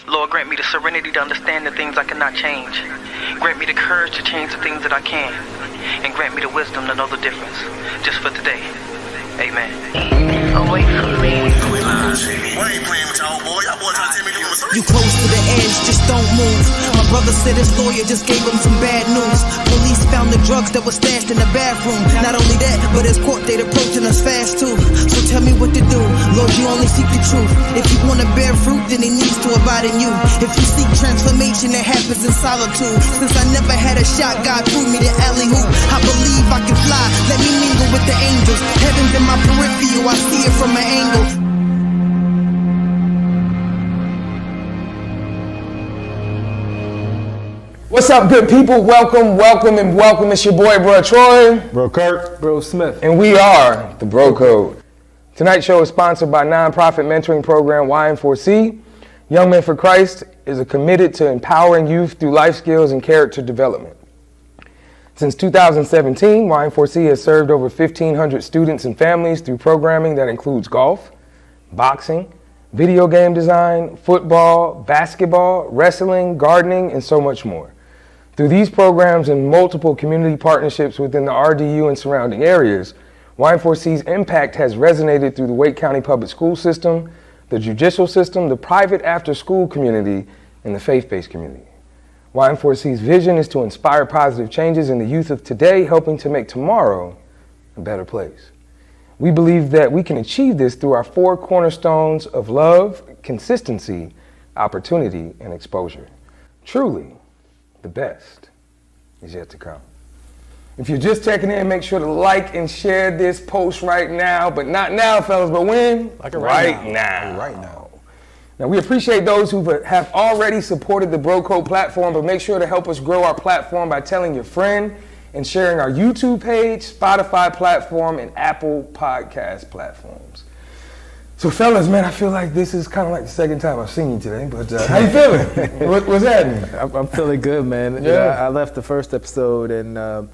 Lord, grant me the serenity to understand the things I cannot change. Grant me the courage to change the things that I can. And grant me the wisdom to know the difference. Just for today. Amen. Away from me. You close to the edge, just don't move. My brother said his lawyer just gave him some bad news. Police found the drugs that were stashed in the bathroom. Not only that, but his court date approaching us fast too. So tell me what to do. Lord, you only seek the truth. If you want to bear fruit, then he needs to abide in you. If you seek transformation, it happens in solitude. Since I never had a shot, God threw me the alley-oop. I believe I can fly. Let me mingle with the angels. Heaven's in my peripheral, I see it from an angle. What's up, good people? Welcome. It's your boy, Bro Troy. Bro Kurt. Bro Smith. And we are the Bro Code. Tonight's show is sponsored by nonprofit mentoring program YN4C. Young Men for Christ is committed to empowering youth through life skills and character development. Since 2017, YN4C has served over 1,500 students and families through programming that includes golf, boxing, video game design, football, basketball, wrestling, gardening, and so much more. Through these programs and multiple community partnerships within the RDU and surrounding areas, YN4C's impact has resonated through the Wake County Public School System, the judicial system, the private after-school community, and the faith-based community. YN4C's vision is to inspire positive changes in the youth of today, helping to make tomorrow a better place. We believe that we can achieve this through our 4 cornerstones of love, consistency, opportunity, and exposure. Truly, the best is yet to come. If you're just checking in, make sure to like and share this post right now, but not now, fellas, but when? Like it right now. Right now. Now, we appreciate those who have already supported the Bro Code platform, but make sure to help us grow our platform by telling your friend and sharing our YouTube page, Spotify platform, and Apple Podcast platforms. So, fellas, man, I feel like this is kind of like the second time I've seen you today, but how you feeling? What's happening? I'm feeling good, man. Yeah. I left the first episode and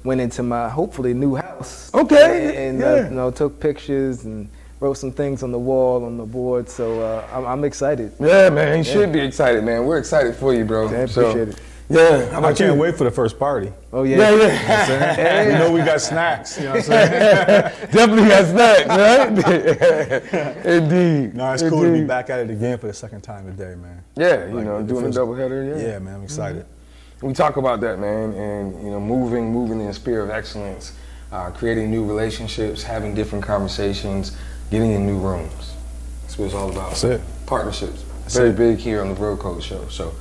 went into my hopefully new house. Okay. And took pictures and wrote some things on the wall, on the board. So I'm excited. Yeah, man, you should be excited, man. We're excited for you, bro. I appreciate it. Yeah, how about I can't wait for the first party. Oh, yeah. Yeah. You know we got snacks, you know what I'm saying? Definitely got snacks, right? Indeed. No, it's cool to be back at it again for the second time today, man. Yeah, doing a doubleheader, Yeah, man, I'm excited. We talk about that, man, and moving in the spirit of excellence, creating new relationships, having different conversations, getting in new rooms. That's what it's all about. That's it. Partnerships. Very big here on the Bro Code Show. So,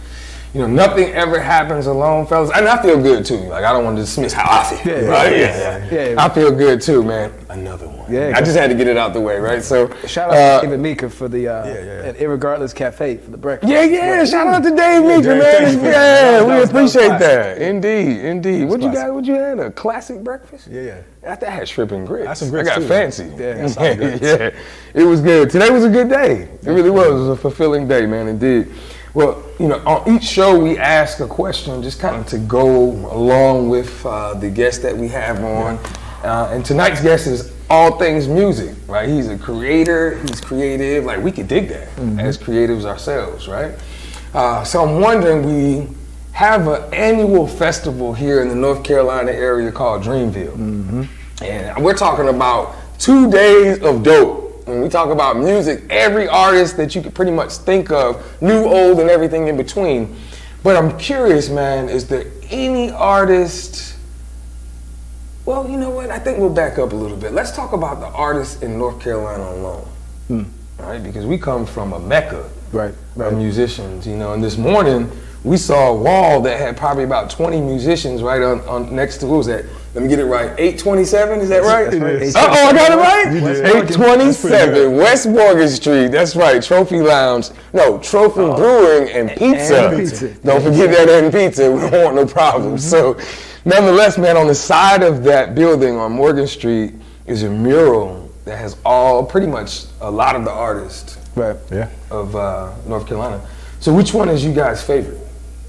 nothing ever happens alone, fellas. And I feel good too. Like, I don't want to dismiss how I feel. Right? Yeah. I feel good too, man. Another one. Yeah. I just had to get it out the way, right? So shout out to David Meeker for the at Irregardless Cafe for the breakfast. Yeah. Shout out to Dave Meeker, man. Yeah, we appreciate that. Indeed. What you had? A classic breakfast? Yeah. I had shrimp and grits. That's some grits I got too, fancy. Man. Yeah. It was good. Today was a good day. It really was. It was a fulfilling day, man. Indeed. Well, on each show we ask a question just kind of to go along with the guest that we have on. And tonight's guest is all things music, right? He's a creator, he's creative. Like, we could dig that as creatives ourselves, right? So I'm wondering, we have an annual festival here in the North Carolina area called Dreamville. And we're talking about 2 days of dope. When we talk about music, every artist that you could pretty much think of, new, old, and everything in between. But I'm curious, man, is there any artist? Well, you know what? I think we'll back up a little bit. Let's talk about the artists in North Carolina alone, right? Because we come from a mecca of musicians, and this morning we saw a wall that had probably about 20 musicians right on next to, what was that? Let me get it right. 827, is that right? I got it right? 827 West Morgan Street. That's right. Trophy Lounge. No, Trophy Brewing and Pizza. Don't forget that and pizza. We don't want no problems. So, nonetheless, man, on the side of that building on Morgan Street is a mural that has pretty much a lot of the artists of North Carolina. So, which one is you guys' favorite,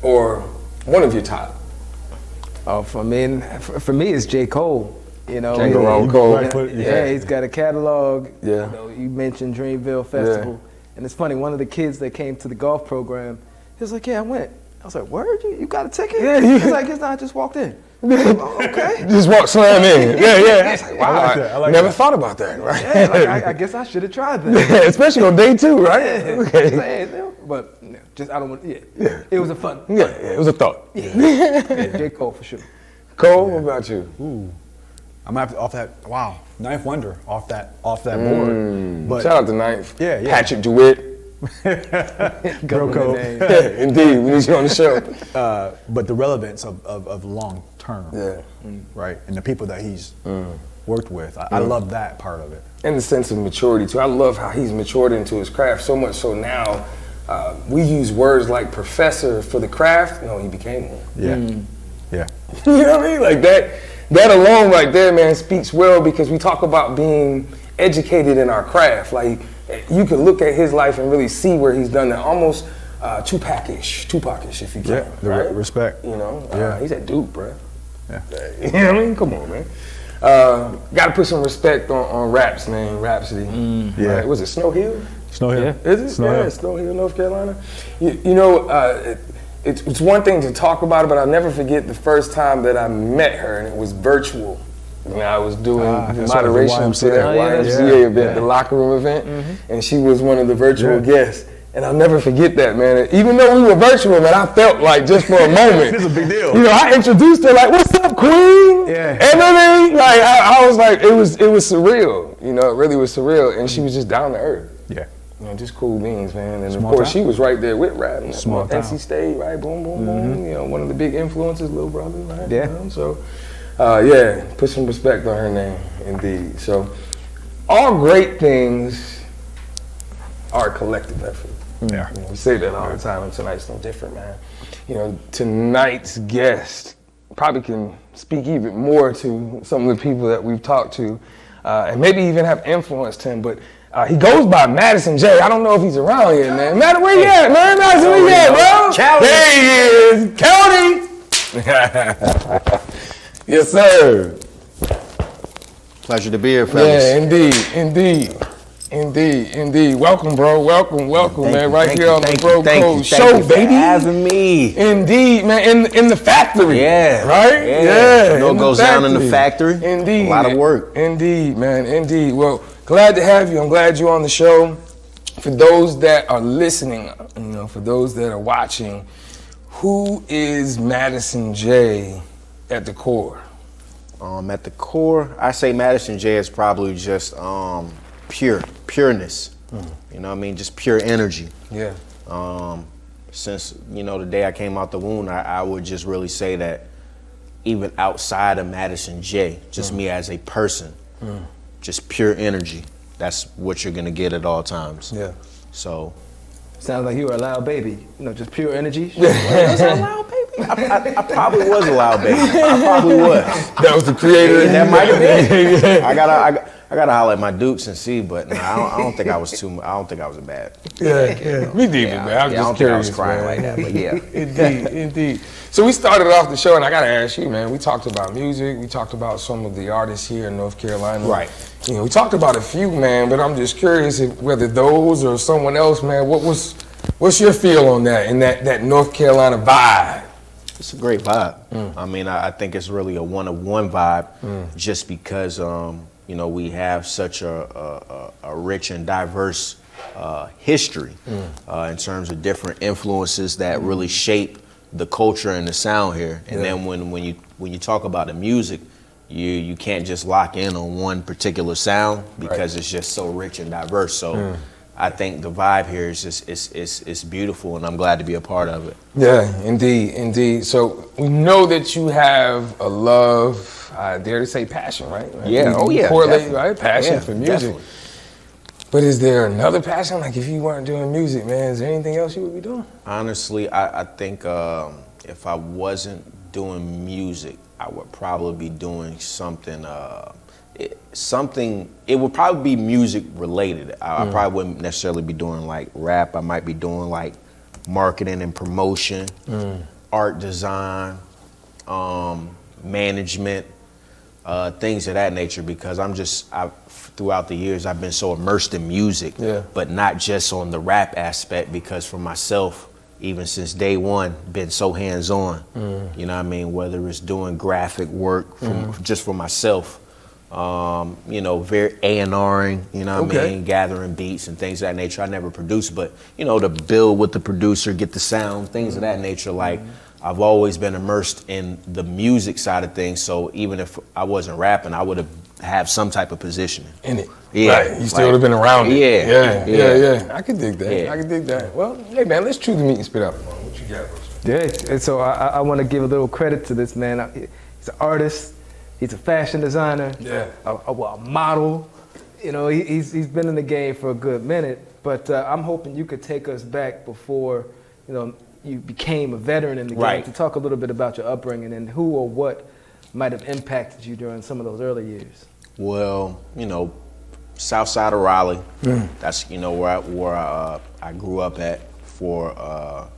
or one of your top? Oh, for me, it's J. Cole. Cole. Yeah, he's got a catalog. Yeah. You mentioned Dreamville Festival. And it's funny, one of the kids that came to the golf program, he was like, yeah, I went. I was like, word? You got a ticket? Yeah, He's like, no, I just walked in. I was like, oh, okay. Just walk slam in. Yeah. I was like, wow, I like never that. thought about that, right? Yeah, like, I guess I should have tried that. Especially on day 2, right? Okay. But just, I don't want, it was a fun. Yeah, it was a thought. Yeah, J. Cole for sure. Cole, what about you? Ooh. I'm happy off that. Wow, Ninth Wonder off that board. But Shout out to Ninth. Yeah. Patrick DeWitt. Bro code. Yeah, indeed, we need you on the show. But the relevance of long term. Yeah. Right, and the people that he's worked with. I love that part of it. And the sense of maturity too. I love how he's matured into his craft so much so now we use words like professor for the craft. No, he became one. Yeah. You know what I mean? Like that alone right there, man, speaks well because we talk about being educated in our craft. Like you can look at his life and really see where he's done that. Almost Tupac-ish if you can. Yeah, the right? respect. You know, Yeah. he's at Duke, bro. Yeah. You know what I mean? Come on, man. Got to put some respect on Rap's name, Rhapsody. Yeah. Right? Was it Snow Hill? Snow Hill. Is it? Snow Hill. Snow Hill, North Carolina. You know, it's one thing to talk about it, but I'll never forget the first time that I met her, and it was virtual. When I was doing moderation to that YMCA event, the locker room event, and she was one of the virtual guests. And I'll never forget that, man. Even though we were virtual, man, I felt like just for a moment. It's a big deal. You know, I introduced her like, "What's up, Queen?" Yeah. Emily. Like I was like, it was surreal. You know, it really was surreal, and she was just down to earth. Yeah. You know, just cool beings, man. And Small of course, town. she was right there with Rap. Small town. NC State, right? Boom, boom, boom. You know, one of the big influences, little brother, right? Yeah. You know, so, yeah, put some respect on her name, indeed. So, all great things are a collective effort. Yeah. You know, we say that all the time, and tonight's no different, man. You know, tonight's guest probably can speak even more to some of the people that we've talked to, and maybe even have influenced him, but he goes by Madison Jay. I don't know if he's around here, man. Madison, where you at, man? Madison, where you at, bro? County. There he is. County. Yes, sir. Pleasure to be here, fellas. Yeah, indeed. Welcome, bro. Welcome, man. Right here on the Bro Code Show, Thank you for baby. having me. Indeed, man. In the factory. Yeah. Right? Yeah. You know in what the goes down in the factory? Indeed. A lot of work. Indeed, man. Indeed. Well, glad to have you. I'm glad you're on the show. For those that are listening, you know, for those that are watching, who is Madison Jay at the core? At the core, I say Madison Jay is probably just pureness. You know what I mean? Just pure energy. Yeah. Since, you know, the day I came out the womb, I would just really say that even outside of Madison Jay, just me as a person, just pure energy. That's what you're gonna get at all times. Yeah. So. Sounds like you were a loud baby. You know, just pure energy. Was I a loud baby? I probably was a loud baby. I probably was. That was the creator. That might have been. I gotta holler at my Dukes and see, but no, I don't think I was too. I don't think I was a bad. Yeah. Me neither, man. I was I just don't think I curious, was crying man. like that, but yeah. Indeed. So we started off the show, and I gotta ask you, man. We talked about music. We talked about some of the artists here in North Carolina. Right. You know, we talked about a few, man. But I'm just curious whether those or someone else, man. What's your feel on that and that North Carolina vibe? It's a great vibe. I mean, I think it's really a one-of-one vibe, just because you know, we have such a rich and diverse history in terms of different influences that really shape the culture and the sound here. And then when you talk about the music, you can't just lock in on one particular sound because it's just so rich and diverse. So I think the vibe here is just it's beautiful, and I'm glad to be a part of it. Yeah, indeed. So we know that you have a love, I dare to say passion, right? Yeah, You correlate, definitely. right? Passion Yeah, for music. definitely. But is there another passion? Like if you weren't doing music, man, is there anything else you would be doing? Honestly, I think if I wasn't doing music, I would probably be doing something. It would probably be music related. I probably wouldn't necessarily be doing like rap. I might be doing like marketing and promotion, art design, management, things of that nature, because throughout the years, I've been so immersed in music, but not just on the rap aspect, because for myself, even since day one, been so hands-on, you know what I mean? Whether it's doing graphic work just for myself, you know, very A&Ring, you know what I mean? Gathering beats and things of that nature. I never produced, but, you know, to build with the producer, get the sound, things of that nature. Like, I've always been immersed in the music side of things, so even if I wasn't rapping, I would have some type of positioning. In it. Yeah. Right. You still would have been around it. Yeah. I can dig that. Yeah. I can dig that. Well, hey, man, let's chew the meat and spit out the bone. What you got, Roster? And so I want to give a little credit to this man. He's an artist. He's a fashion designer. A model. You know, he's been in the game for a good minute. But I'm hoping you could take us back before, you know, you became a veteran in the game, to talk a little bit about your upbringing and who or what might have impacted you during some of those early years. Well, you know, south side of Raleigh. That's, you know, where I grew up at for,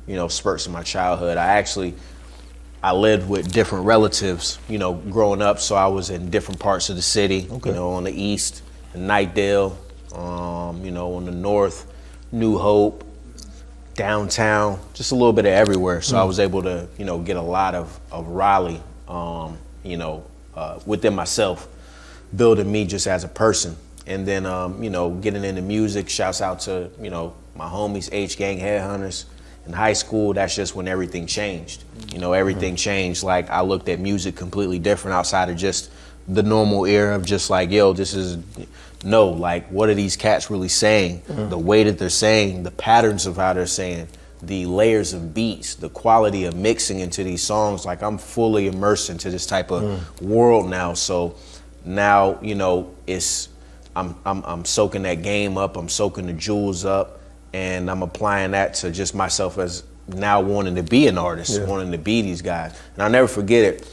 you know, spurts of my childhood. I lived with different relatives, you know, growing up, so I was in different parts of the city, you know, on the east, in Nightdale, you know, on the north, New Hope, downtown, just a little bit of everywhere. So I was able to, you know, get a lot of Raleigh, you know, within myself, building me just as a person. And then, you know, getting into music, shouts out to, you know, my homies, H-Gang Headhunters. In high school, that's just when everything changed. You know, everything changed. Like, I looked at music completely different outside of just the normal era of just like, yo, like, what are these cats really saying? The way that they're saying, the patterns of how they're saying, the layers of beats, the quality of mixing into these songs. Like, I'm fully immersed into this type of world now. So now, you know, I'm soaking that game up, I'm soaking the jewels up, and I'm applying that to just myself as now wanting to be an artist, wanting to be these guys. And I'll never forget it.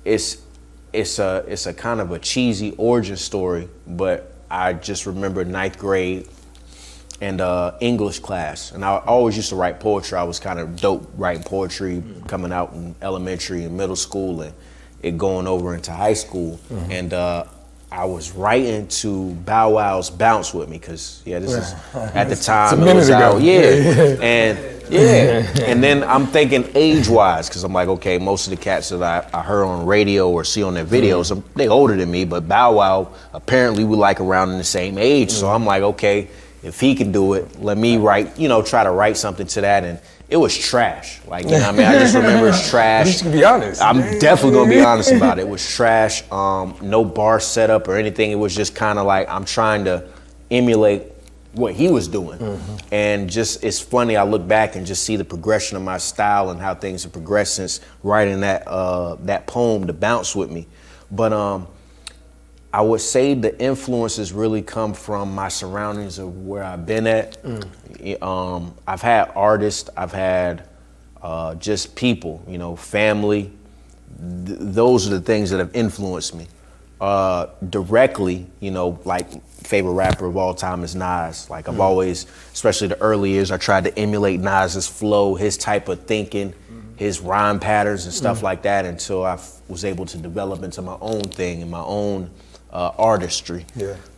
It's a kind of a cheesy origin story, but I just remember 9th grade and English class. And I always used to write poetry. I was kind of dope writing poetry coming out in elementary and middle school and it going over into high school. And I was writing to Bow Wow's Bounce With Me, because this is at the time. It's a minute ago. And then I'm thinking age-wise, because I'm like, okay, most of the cats that I heard on radio or see on their videos, they older than me, but Bow Wow, apparently we like around in the same age. So I'm like, okay, if he can do it, let me write, you know, try to write something to that. And it was trash. Like, you know what I mean? I just remember it's trash. At least you can be honest. I'm definitely gonna be honest about it. It was trash. No bar setup or anything. It was just kind of like I'm trying to emulate what he was doing. And just, it's funny, I look back and just see the progression of my style and how things have progressed since writing that poem to Bounce With Me. But I would say the influences really come from my surroundings of where I've been at. I've had artists, I've had just people, you know, family. Those are the things that have influenced me. Directly, you know, like favorite rapper of all time is Nas. Like I've always, especially the early years, I tried to emulate Nas's flow, his type of thinking, his rhyme patterns and stuff like that until I was able to develop into my own thing and my own artistry.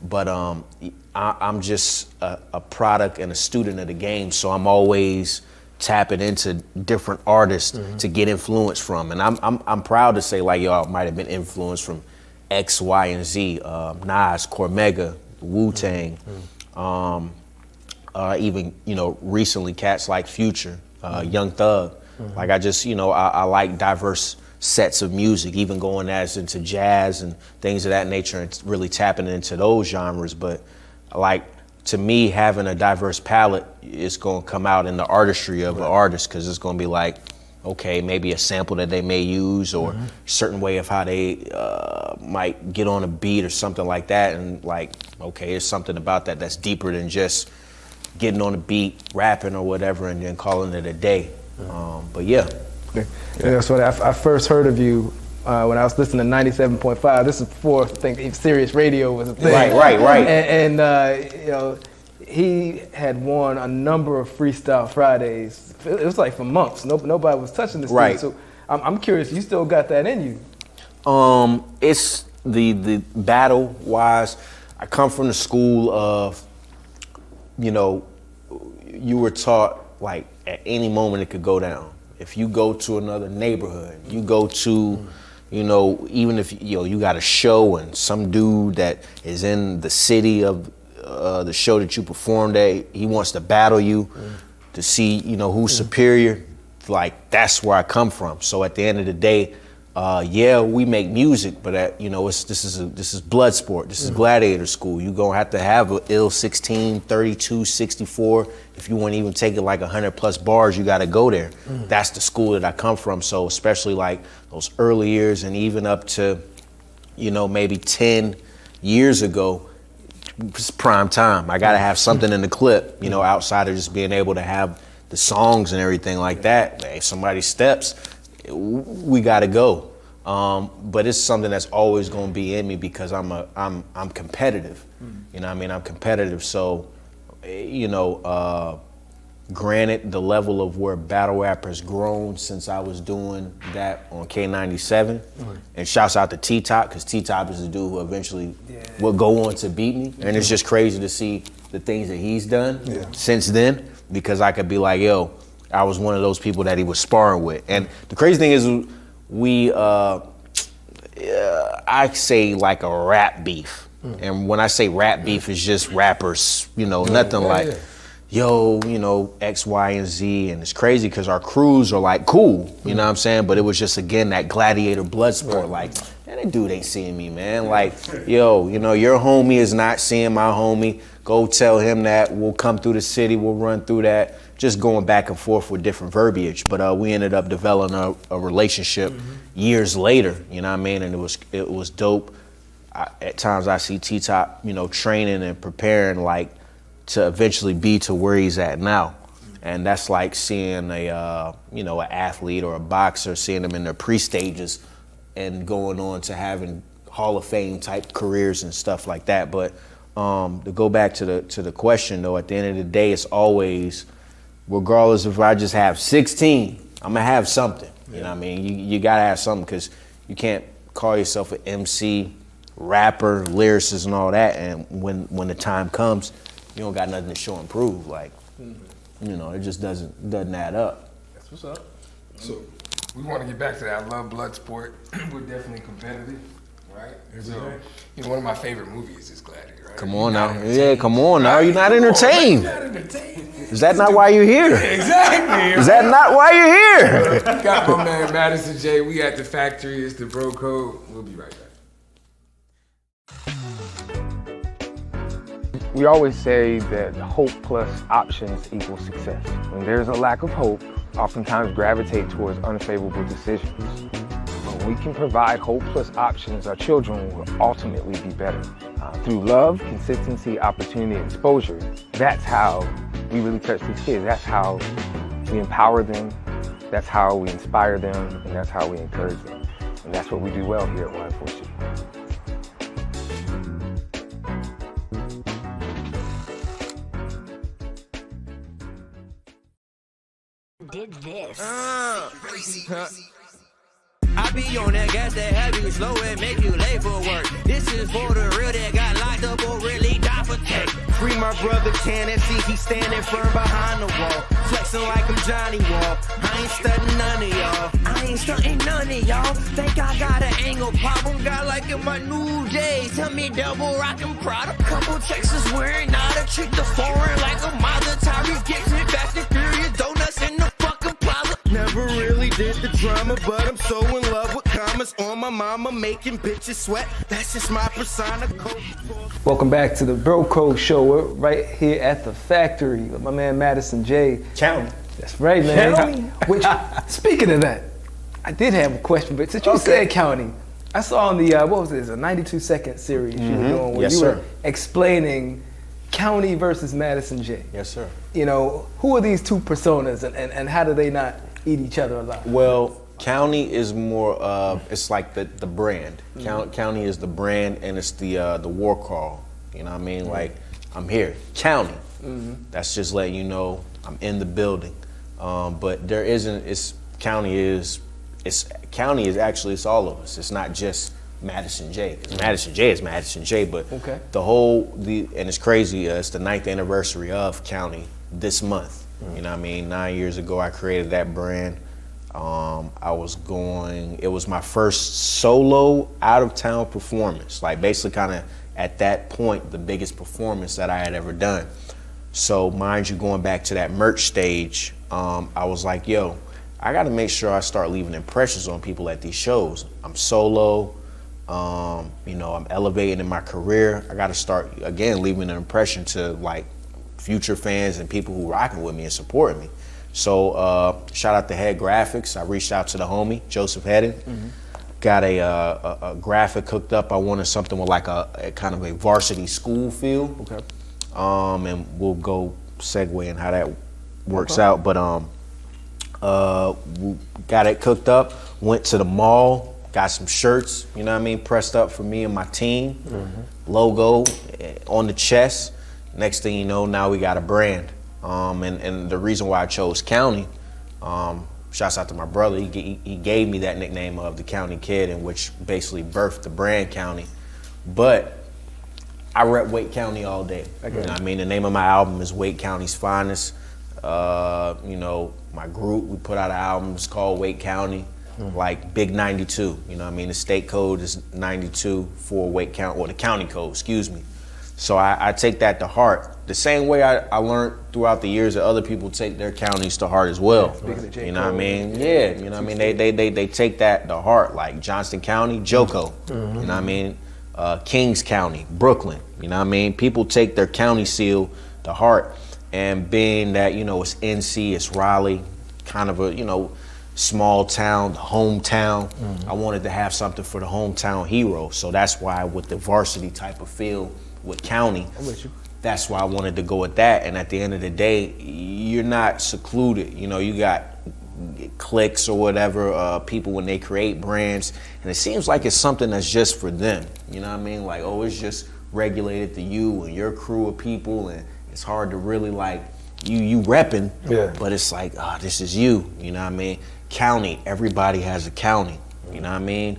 But I'm just a product and a student of the game, so I'm always tapping into different artists to get influence from. And I'm proud to say, like, yo, I might have been influenced from X, Y, and Z, Nas, Cormega, Wu-Tang, even, you know, recently cats like Future, Young Thug. Like I just, you know, I like diverse sets of music, even going as into jazz and things of that nature and really tapping into those genres. But like, to me, having a diverse palette is going to come out in the artistry of an artist, because it's going to be like, okay, maybe a sample that they may use or certain way of how they might get on a beat or something like that. And like, okay, there's something about that that's deeper than just getting on a beat, rapping or whatever, and then calling it a day. But yeah. That's what I first heard of you when I was listening to 97.5. This is before I think Sirius Radio was a thing. Right. And you know, he had won a number of Freestyle Fridays. It was like for months. Nobody was touching this thing. So I'm curious, you still got that in you? It's the battle wise. I come from the school of, you know, you were taught like at any moment it could go down. If you go to another neighborhood, you go to, you know, even if you got a show and some dude that is in the city of the show that you performed at, he wants to battle you to see, you know, who's superior. Like, that's where I come from. So at the end of the day, yeah, we make music, but you know, this is blood sport. This is gladiator school. You're gonna have an ill 16, 32, 64. If you want to even take it like 100+ bars, you gotta go there. That's the school that I come from. So especially like those early years and even up to, you know, maybe 10 years ago, it's prime time. I gotta have something in the clip, you know, outside of just being able to have the songs and everything like that. If somebody steps, we gotta go. But it's something that's always gonna be in me because I'm competitive. You know what I mean? I'm competitive. So, you know, granted, the level of where battle rap has grown since I was doing that on K97. And shouts out to T-Top, because T-Top is the dude who eventually will go on to beat me. And it's just crazy to see the things that he's done since then, because I could be like, yo, I was one of those people that he was sparring with. And the crazy thing is, I say like a rap beef. And when I say rap beef, it's just rappers, you know, nothing like, yo, you know, X, Y, and Z. And it's crazy because our crews are like cool, you know what I'm saying? But it was just, again, that gladiator blood sport. Like, man, that dude ain't seeing me, man. Like, yo, you know, your homie is not seeing my homie. Go tell him that. We'll come through the city. We'll run through that. Just going back and forth with different verbiage. But we ended up developing a relationship years later, you know what I mean? And it was dope. At times I see T-Top, you know, training and preparing like to eventually be to where he's at now. And that's like seeing you know, an athlete or a boxer, seeing them in their pre-stages and going on to having Hall of Fame type careers and stuff like that. But to go back to the question though, at the end of the day, it's always, regardless if I just have 16, I'm gonna have something. You know what I mean? You gotta have something, because you can't call yourself an MC, rapper, lyricist, and all that, and when the time comes, you don't got nothing to show and prove. Like, you know, it just doesn't add up. That's what's up. So we want to get back to that. I love blood sport. We're definitely competitive, right? So, you know, one of my favorite movies is Gladiator, right? Come on now. Yeah, come on now. You're not entertained. You're not entertained. Is that not why you're here? Exactly. Is that not why you're here? Got my man Madison Jay. We at the factory. It's the Bro Code. We'll be right back. We always say that hope plus options equals success. When there's a lack of hope, oftentimes gravitate towards unfavorable decisions. When we can provide hope plus options, our children will ultimately be better. Through love, consistency, opportunity, and exposure, that's how we really touch these kids. That's how we empower them, that's how we inspire them, and that's how we encourage them. And that's what we do well here at 104C. Did this. I be on that gas that have you slow and make you late for work. This is for the real that got locked up or really died for cake. Free my brother Tennessee, he standing firm behind the wall. Flexing like I'm Johnny Wall. I ain't stunting none of y'all. I ain't stunting none of y'all. Think I got an angle problem. Got like in my new days. Tell me double rockin' Prada. Couple Texas wearing not a trick the foreign like a mother. Tyrese Gibson, Fast and Furious, donuts in the fucking plaza. Never really did the drama, but I'm so in love with commas on my mama, making bitches sweat. That's just my persona. Welcome back to the Bro Code Show. We're right here at the factory with my man Madison Jay. County. That's right, man. County. Which, speaking of that, I did have a question, but since you said county, I saw on the, what was this, a 92-second series you were doing where were explaining County versus Madison Jay. Yes, sir. You know, who are these two personas and how do they not eat each other alive? Well, County is more it's like the brand. County is the brand, and it's the war call. You know what I mean? Like, I'm here, County. That's just letting you know I'm in the building. But there isn't. County is it's county is actually it's all of us. It's not just Madison Jay. Madison Jay is Madison Jay, but and it's crazy. It's the 9th anniversary of county this month. You know what I mean? 9 years ago, I created that brand. It was my first solo out of town performance. Like basically kind of at that point, the biggest performance that I had ever done. So mind you, going back to that merch stage, I was like, yo, I got to make sure I start leaving impressions on people at these shows. I'm solo, you know, I'm elevating in my career. I got to start, again, leaving an impression to like future fans and people who rocking with me and supporting me. So shout out to Head Graphics. I reached out to the homie, Joseph Hedden. Got a graphic hooked up. I wanted something with like a kind of a varsity school feel. Okay. And we'll go segue in how that works out. But we got it cooked up, went to the mall, got some shirts, you know what I mean, pressed up for me and my team. Logo on the chest. Next thing you know, now we got a brand. And the reason why I chose County, shouts out to my brother, he gave me that nickname of the County Kid, in which basically birthed the brand County. But I rep Wake County all day. You know what I mean? The name of my album is Wake County's Finest. You know, my group, we put out an album, it's called Wake County, like Big 92. You know what I mean? The state code is 92 for Wake County, or the county code, excuse me. So I take that to heart. The same way I learned throughout the years that other people take their counties to heart as well. You know what I mean? Yeah, you know what I mean? They take that to heart, like Johnston County, G.O.A.T. You know what I mean? Kings County, Brooklyn. You know what I mean? People take their county seal to heart. And being that, you know, it's NC, it's Raleigh, kind of a, you know, small town, the hometown. I wanted to have something for the hometown hero. So that's why with the varsity type of feel with county, that's why I wanted to go with that. And at the end of the day, you're not secluded. You know, you got cliques or whatever, people when they create brands, and it seems like it's something that's just for them. You know what I mean? Like, oh, it's just regulated to you and your crew of people, and it's hard to really like you repping, but it's like, this is you. You know what I mean? County, everybody has a county. You know what I mean?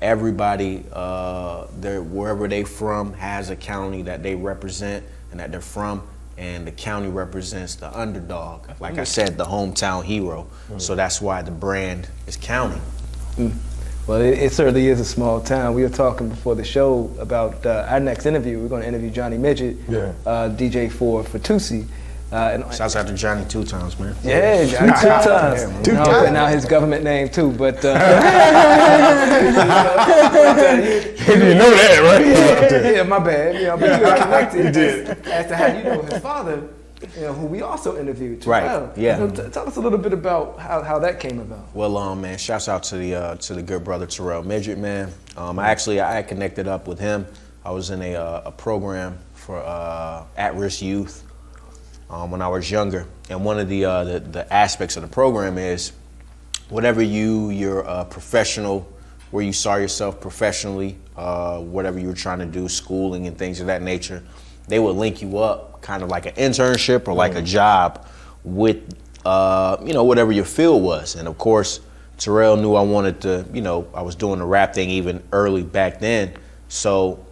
Everybody, wherever they from, has a county that they represent and that they're from, and the county represents the underdog. Like I said, the hometown hero. So that's why the brand is County. Well, it certainly is a small town. We were talking before the show about our next interview. We're going to interview Johnny Midget, DJ for Tusi. Shouts out to Johnny 2 times, man. Yeah, Johnny 2 times. And now his government name too, but you know that, right? Yeah, my bad. You know, but you got connected as to how you know his father, you know, who we also interviewed. Right. Yeah. So tell us a little bit about how that came about. Well, man, shouts out to the good brother Terrell Midget, man. I connected up with him. I was in a program for at-risk youth. When I was younger, and one of the aspects of the program is whatever you're professional, where you saw yourself professionally, whatever you were trying to do, schooling and things of that nature, they would link you up kind of like an internship or like a job with you know, whatever your field was. And of course, Terrell knew I wanted to, you know, I was doing the rap thing even early back then. So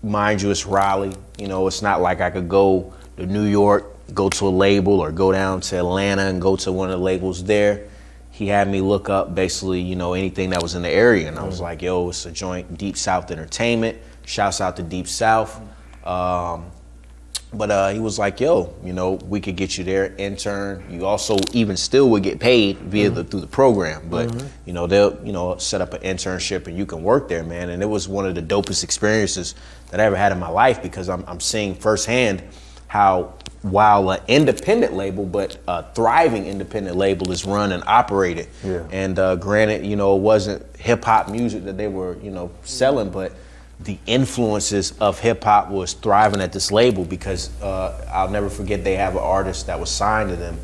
mind you, it's Raleigh. You know, it's not like I could go to New York, go to a label, or go down to Atlanta and go to one of the labels there. He had me look up basically, you know, anything that was in the area. And I was like, yo, it's a joint, Deep South Entertainment. Shouts out to Deep South. But he was like, yo, you know, we could get you there, intern. You also even still would get paid via through the program. But, you know, they'll, you know, set up an internship and you can work there, man. And it was one of the dopest experiences that I ever had in my life, because I'm seeing firsthand how, while an independent label, but a thriving independent label, is run and operated. And granted, you know, it wasn't hip hop music that they were, you know, selling, but the influences of hip hop was thriving at this label, because I'll never forget, they have an artist that was signed to them,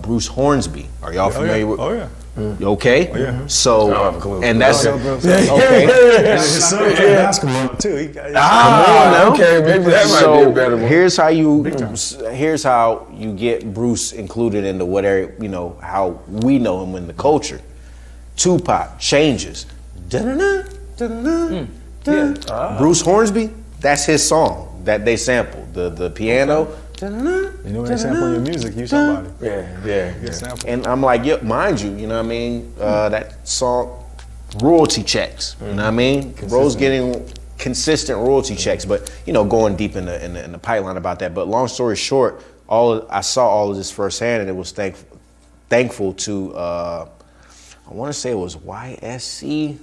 Bruce Hornsby. Are y'all familiar with? Oh yeah. Okay. Oh, yeah. So, and that's okay. His son played basketball too. Okay, maybe that might be a better one. Here's how you get Bruce included into whatever, you know, how we know him in the culture. Tupac, Changes. Da-da-da, da-da-da, da-da. Bruce Hornsby, that's his song that they sampled. The piano. Da-da-da, You know when they sample your music, you somebody. Yeah. and I'm like, yeah, mind you, you know what I mean? That song, royalty checks. You know what I mean? Rose getting consistent royalty checks, but you know, going deep in the pipeline about that. But long story short, I saw all of this firsthand, and it was thankful to I want to say it was YEAC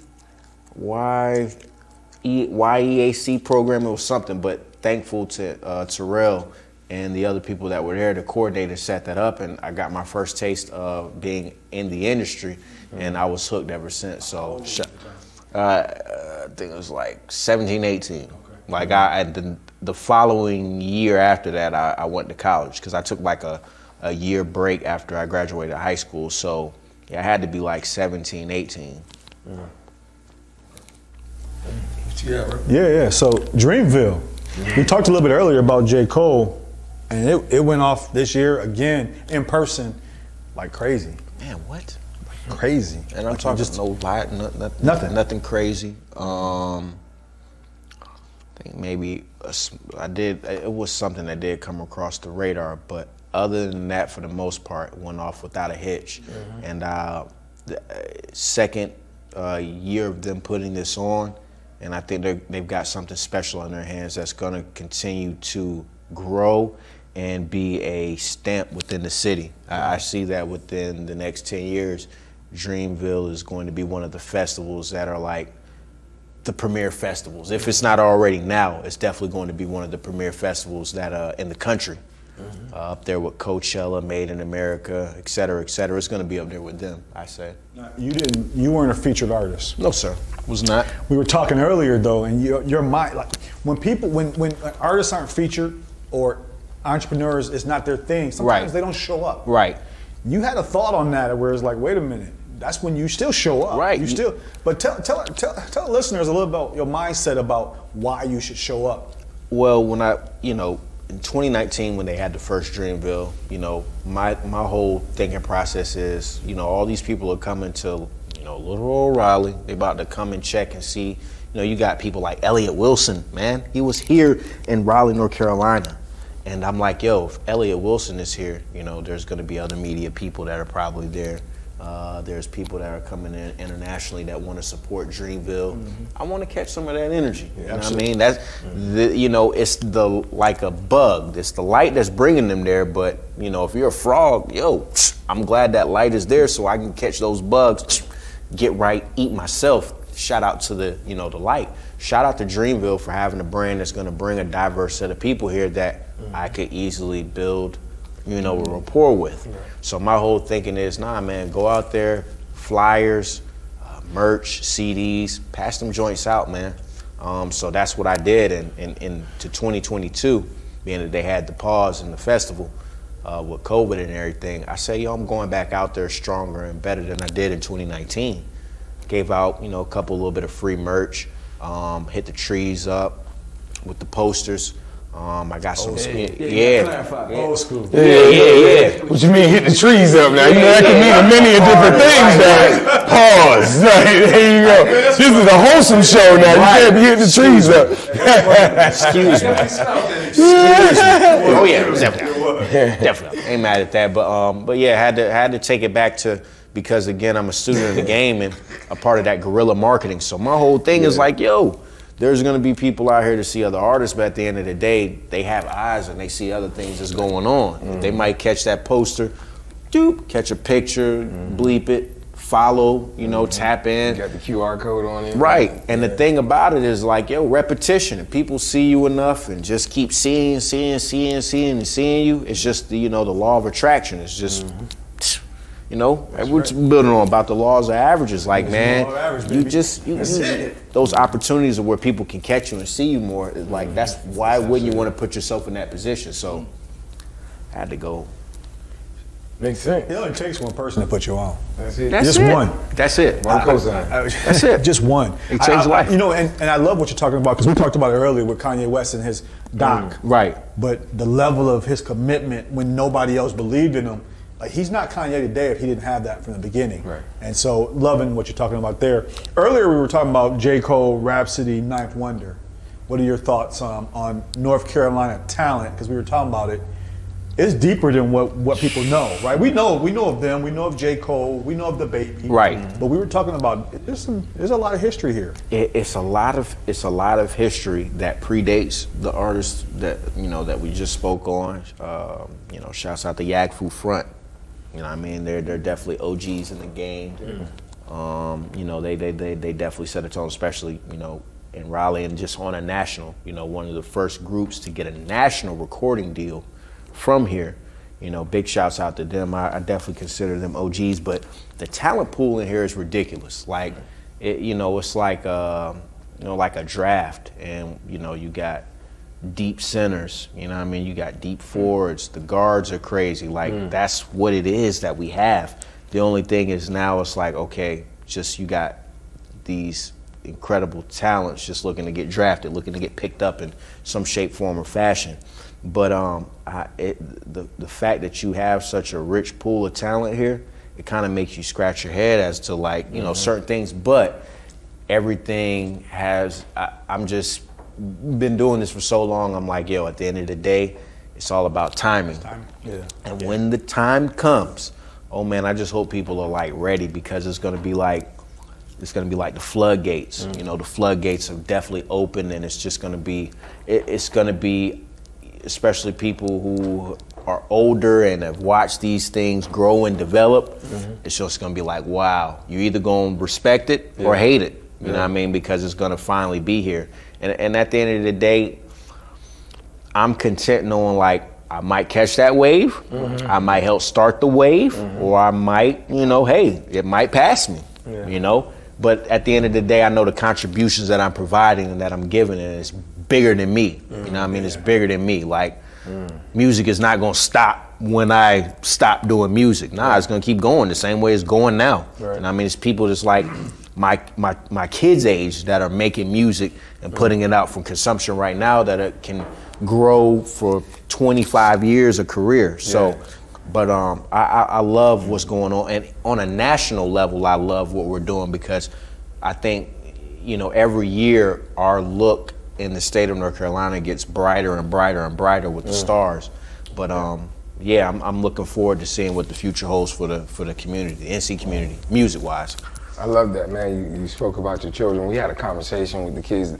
program. It was something, but thankful to Terrell and the other people that were there to coordinate and set that up, and I got my first taste of being in the industry, and I was hooked ever since. So I think it was like 17, 18. Like the following year after that, I went to college because I took like a year break after I graduated high school. So yeah, I had to be like 17, 18. Yeah. So Dreamville, we talked a little bit earlier about J. Cole, and it went off this year again in person, like crazy. Man, what? Like crazy. And I'm talking just no lie, nothing crazy. I think maybe it was something that did come across the radar, but other than that, for the most part, it went off without a hitch. And the second year of them putting this on, and I think they've got something special in their hands that's going to continue to grow and be a stamp within the city. I see that within the next 10 years, Dreamville is going to be one of the festivals that are like the premier festivals. If it's not already now, it's definitely going to be one of the premier festivals that in the country. Up there with Coachella, Made in America, et cetera, et cetera. It's going to be up there with them, I say. You weren't a featured artist. No, sir. Was not. We were talking earlier though, and your mind, like when artists aren't featured or entrepreneurs, it's not their thing. Sometimes they don't show up. Right. You had a thought on that where it's like, wait a minute, that's when you still show up. Right. But tell listeners a little about your mindset about why you should show up. Well, when in 2019, when they had the first Dreamville, my whole thinking process is, all these people are coming to, little old Raleigh. They about to come and check and see. You got people like Elliott Wilson, man. He was here in Raleigh, North Carolina. And I'm like, yo, if Elliott Wilson is here, there's going to be other media people that are probably there. There's people that are coming in internationally that want to support Dreamville. I want to catch some of that energy. You know what I mean? That's it's like a bug. It's the light that's bringing them there. But if you're a frog, I'm glad that light is there so I can catch those bugs, get right, eat myself. Shout out to the the light. Shout out to Dreamville for having a brand that's going to bring a diverse set of people here that I could easily build a rapport with. So my whole thinking is, nah, man, go out there, flyers, merch, CDs, pass them joints out, man. So that's what I did, and to 2022, being that they had the pause in the festival with COVID and everything, I said, I'm going back out there stronger and better than I did in 2019. Gave out, a little bit of free merch, hit the trees up with the posters. I got some, Old school. Yeah. What you mean hit the trees up now? That can mean a many different things now. Pause. There you go. This is a wholesome show now. You can't be hitting the trees up. Excuse me. Oh yeah, definitely. Ain't mad at that, but yeah, had to take it back to, because again, I'm a student of the game and a part of that guerrilla marketing. So my whole thing is like, there's gonna be people out here to see other artists, but at the end of the day, they have eyes and they see other things that's going on. They might catch that poster, catch a picture, bleep it, follow, tap in. Got the QR code on it. Right, and the thing about it is like, repetition. If people see you enough and just keep seeing you, it's just the law of attraction. It's just, we're building on about the laws of averages. Like, man, those opportunities are where people can catch you and see you more. Like, that's why wouldn't you want to put yourself in that position? So, I had to go. Makes sense. It only takes one person to put you on. That's it. That's just it. one. That's it. That's it. Just one. It changed life. And I love what you're talking about, because we talked about it earlier with Kanye West and his doc. Right. But the level of his commitment when nobody else believed in him, Like, he's not Kanye today if he didn't have that from the beginning. Right. And so, loving what you're talking about there. Earlier, we were talking about J. Cole, Rhapsody, Ninth Wonder. What are your thoughts on North Carolina talent? Because we were talking about it. It's deeper than what people know, right? We know of them. We know of J. Cole. We know of the Baby. Right. But we were talking about there's a lot of history here. It's a lot of history that predates the artists that that we just spoke on. Shouts out to Yak Fu Front. You know what I mean? They're definitely OGs in the game. They definitely set a tone, especially in Raleigh and just on a national. One of the first groups to get a national recording deal from here. Big shouts out to them. I definitely consider them OGs, but the talent pool in here is ridiculous. Like, it's like like a draft, and you got deep centers, you got deep forwards, the guards are crazy. Like, that's what it is that we have. The only thing is now it's like, okay, just you got these incredible talents just looking to get drafted, looking to get picked up in some shape, form, or fashion. But the fact that you have such a rich pool of talent here, it kind of makes you scratch your head as to certain things. But everything has. I'm just been doing this for so long. I'm like, at the end of the day, it's all about timing. Yeah. And when the time comes, oh man, I just hope people are ready, because it's gonna be like the floodgates. The floodgates are definitely open, and it's just gonna be. It's gonna be. Especially people who are older and have watched these things grow and develop, it's just gonna be like, wow, you're either gonna respect it or hate it. You know what I mean? Because it's gonna finally be here. And at the end of the day, I'm content knowing I might catch that wave, I might help start the wave, or I might, hey, it might pass me, But at the end of the day, I know the contributions that I'm providing and that I'm giving, and it's bigger than me. It's bigger than me. Music is not gonna stop when I stop doing music. Nah, it's gonna keep going the same way it's going now. Right. It's people just like my kids' age that are making music and putting it out for consumption right now that can grow for 25 years of career. So. But I love what's going on, and on a national level, I love what we're doing, because I think, every year our look in the state of North Carolina gets brighter and brighter and brighter with the stars. But I'm looking forward to seeing what the future holds for the community, the NC community, music-wise. I love that, man. You spoke about your children. We had a conversation with the kids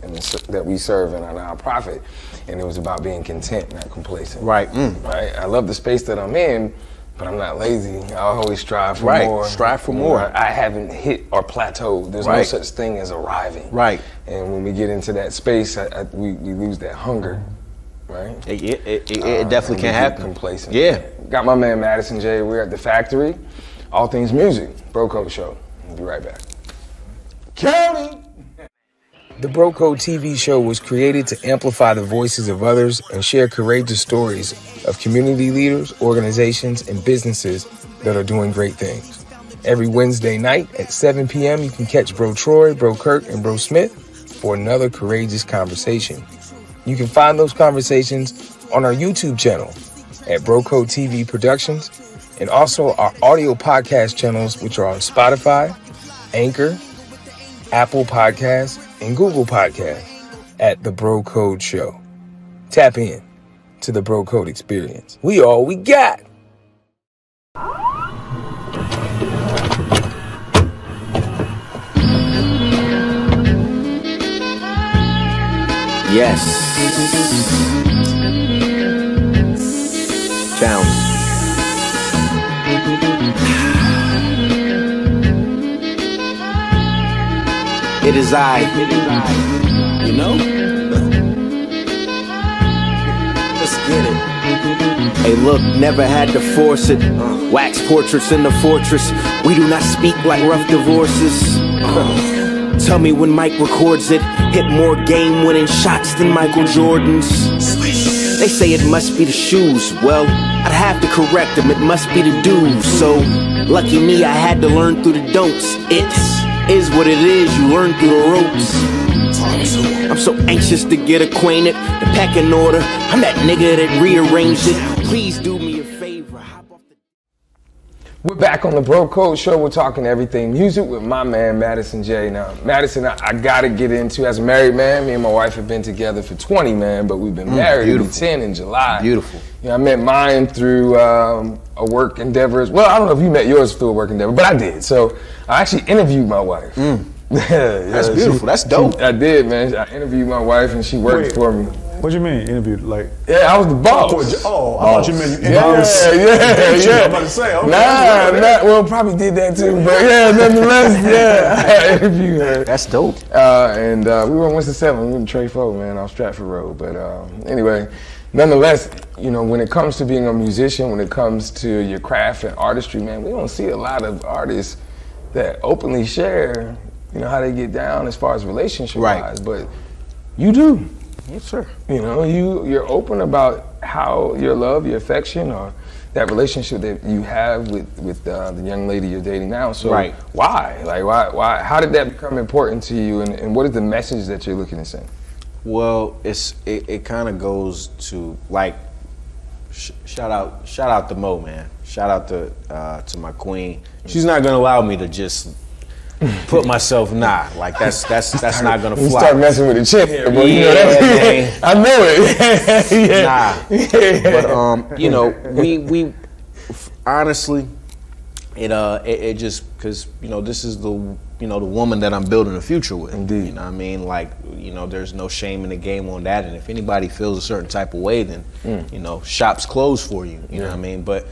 that we serve in our nonprofit, and it was about being content, not complacent. Right. Right. I love the space that I'm in, but I'm not lazy. I always strive for more. Strive for more. I haven't hit or plateaued. There's no such thing as arriving. Right. And when we get into that space, we lose that hunger. Right. It definitely can happen. Complacent. Yeah. Got my man Madison Jay. We're at the factory. All things music. Bro Code Show. We'll be right back. County! The Bro Code TV show was created to amplify the voices of others and share courageous stories of community leaders, organizations, and businesses that are doing great things. Every Wednesday night at 7 p.m., you can catch Bro Troy, Bro Kirk, and Bro Smith for another courageous conversation. You can find those conversations on our YouTube channel at Bro Code TV Productions, and also our audio podcast channels, which are on Spotify, Anchor, Apple Podcasts, and Google Podcasts at The Bro Code Show. Tap in to the Bro Code experience. We all we got. Yes. Down. It is I. You know? Let's get it. Hey, look, never had to force it. Wax portraits in the fortress. We do not speak like rough divorces. Tell me when Mike records it. Hit more game-winning shots than Michael Jordan's. They say it must be the shoes. Well, I'd have to correct them. It must be the dues. So, lucky me, I had to learn through the don'ts. It is what it is. You learn through the ropes. I'm so anxious to get acquainted. The pecking order. I'm that nigga that rearranged it. Please do me a favor. Hop off the... We're back on the Bro Code Show. We're talking everything music with my man, Madison Jay. Now, Madison, I got to get into, as a married man, me and my wife have been together for 20, man, but we've been married. It'll be 10 in July. Beautiful. You know, I met mine through a work endeavor. Well, I don't know if you met yours through a work endeavor, but I did. So I actually interviewed my wife. That's beautiful. That's dope. I did, man. I interviewed my wife, and she worked for me. What do you mean interviewed? Like, yeah, I was the boss. I thought you meant you interviewed. Yeah. I'm about to say, okay. Well, probably did that too, but yeah, nonetheless, I interviewed her. That's dope. And we were on Winston-Salem, we were in Trey 4, man, off Stratford Road. But anyway, nonetheless, you know, when it comes to being a musician, when it comes to your craft and artistry, man, we don't see a lot of artists that openly share, you know, how they get down as far as relationship-wise, but you do. Yes, sir. You know, you're open about how your love, your affection, or that relationship that you have with the young lady you're dating now. So why? Like, why? How did that become important to you, and what is the message that you're looking to send? Well, it kind of goes to, like, shout out to Mo, man. Shout out to my queen. She's not gonna allow me to just put myself like that's not gonna fly. You start messing with the chick here, bro. Yeah, you know that? I know it. But you know, we honestly, it just, because, you know, this is the woman that I'm building a future with. Indeed. You know what I mean? Like, you know, there's no shame in the game on that. And if anybody feels a certain type of way, then you know, shop's closed for you. You know what I mean? But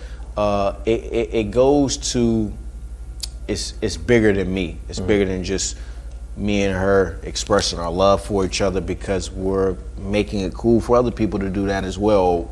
it goes to, it's bigger than me. It's bigger than just me and her expressing our love for each other, because we're making it cool for other people to do that as well.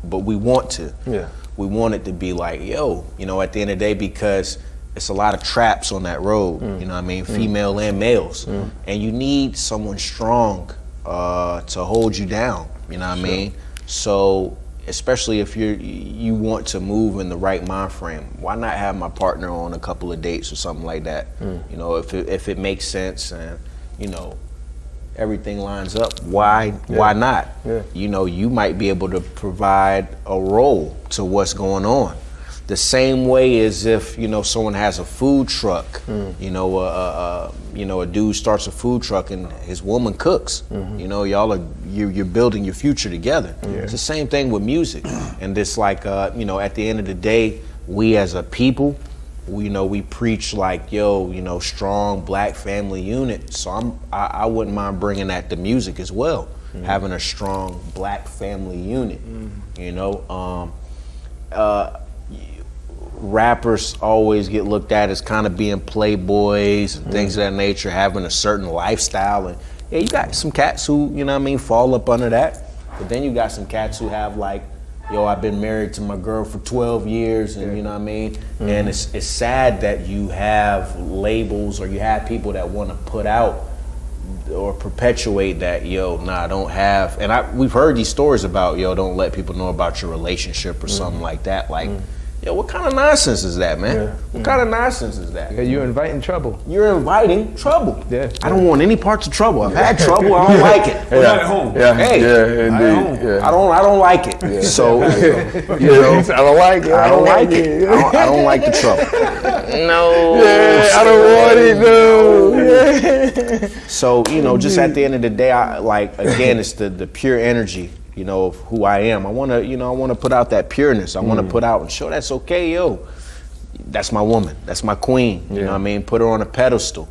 But we want to. Yeah. We want it to be like, yo, you know, at the end of the day, because it's a lot of traps on that road, you know what I mean, female and males. And you need someone strong to hold you down, you know what I mean? So, especially if you want to move in the right mind frame, why not have my partner on a couple of dates or something like that? You know, if it makes sense and, you know, everything lines up, why not? You know, you might be able to provide a role to what's going on. The same way as if, you know, someone has a food truck, you know, a dude starts a food truck and his woman cooks. You know, you're building your future together. It's the same thing with music. And it's like, you know, at the end of the day, we as a people, we preach like, yo, you know, strong black family unit. So I wouldn't mind bringing that to music as well, having a strong black family unit. You know, rappers always get looked at as kind of being playboys and things of that nature, having a certain lifestyle. And yeah, you got some cats who, you know what I mean, fall up under that. But then you got some cats who have like, yo, I've been married to my girl for 12 years, and you know what I mean? And it's sad that you have labels, or you have people that want to put out or perpetuate that, yo, nah, don't have. And we've heard these stories about, yo, don't let people know about your relationship or something like that. Like, yo, what kind of nonsense is that, man? What kind of nonsense is that? Yeah, you're inviting trouble. You're inviting trouble. Yeah. I don't want any parts of trouble. I've had trouble. I don't like it. We're not at home. Indeed. I don't like it. So, you know, I don't like it. I don't like it. I don't like the trouble. No. Yeah, I don't want it, no. So, you know, just at the end of the day, again, it's the pure energy, you know, of who I am. I want to put out that pureness. I want to put out and show that's okay, yo. That's my woman. That's my queen. You know what I mean? Put her on a pedestal.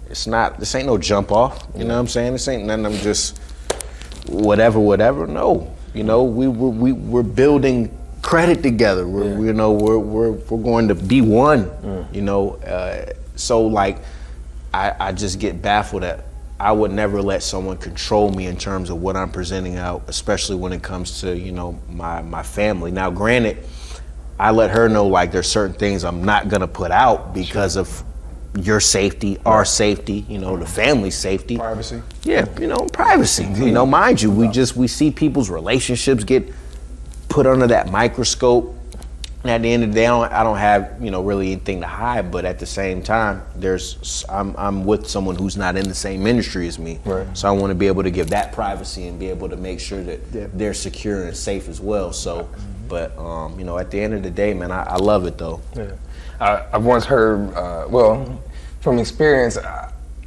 This ain't no jump off. You know what I'm saying? This ain't nothing. I'm just whatever. No. You know, we're building credit together. We're going to be one. You know, so like I just get baffled that I would never let someone control me in terms of what I'm presenting out, especially when it comes to, you know, my family. Now, granted, I let her know like there's certain things I'm not gonna put out because of your safety, our safety, you know, the family's safety. Privacy. Yeah, you know, privacy. You know, mind you, we see people's relationships get put under that microscope. And at the end of the day, I don't have, you know, really anything to hide. But at the same time, I'm with someone who's not in the same industry as me. Right. So I want to be able to give that privacy and be able to make sure that they're secure and safe as well. So, but you know, at the end of the day, man, I love it though. Yeah. I've once heard, from experience,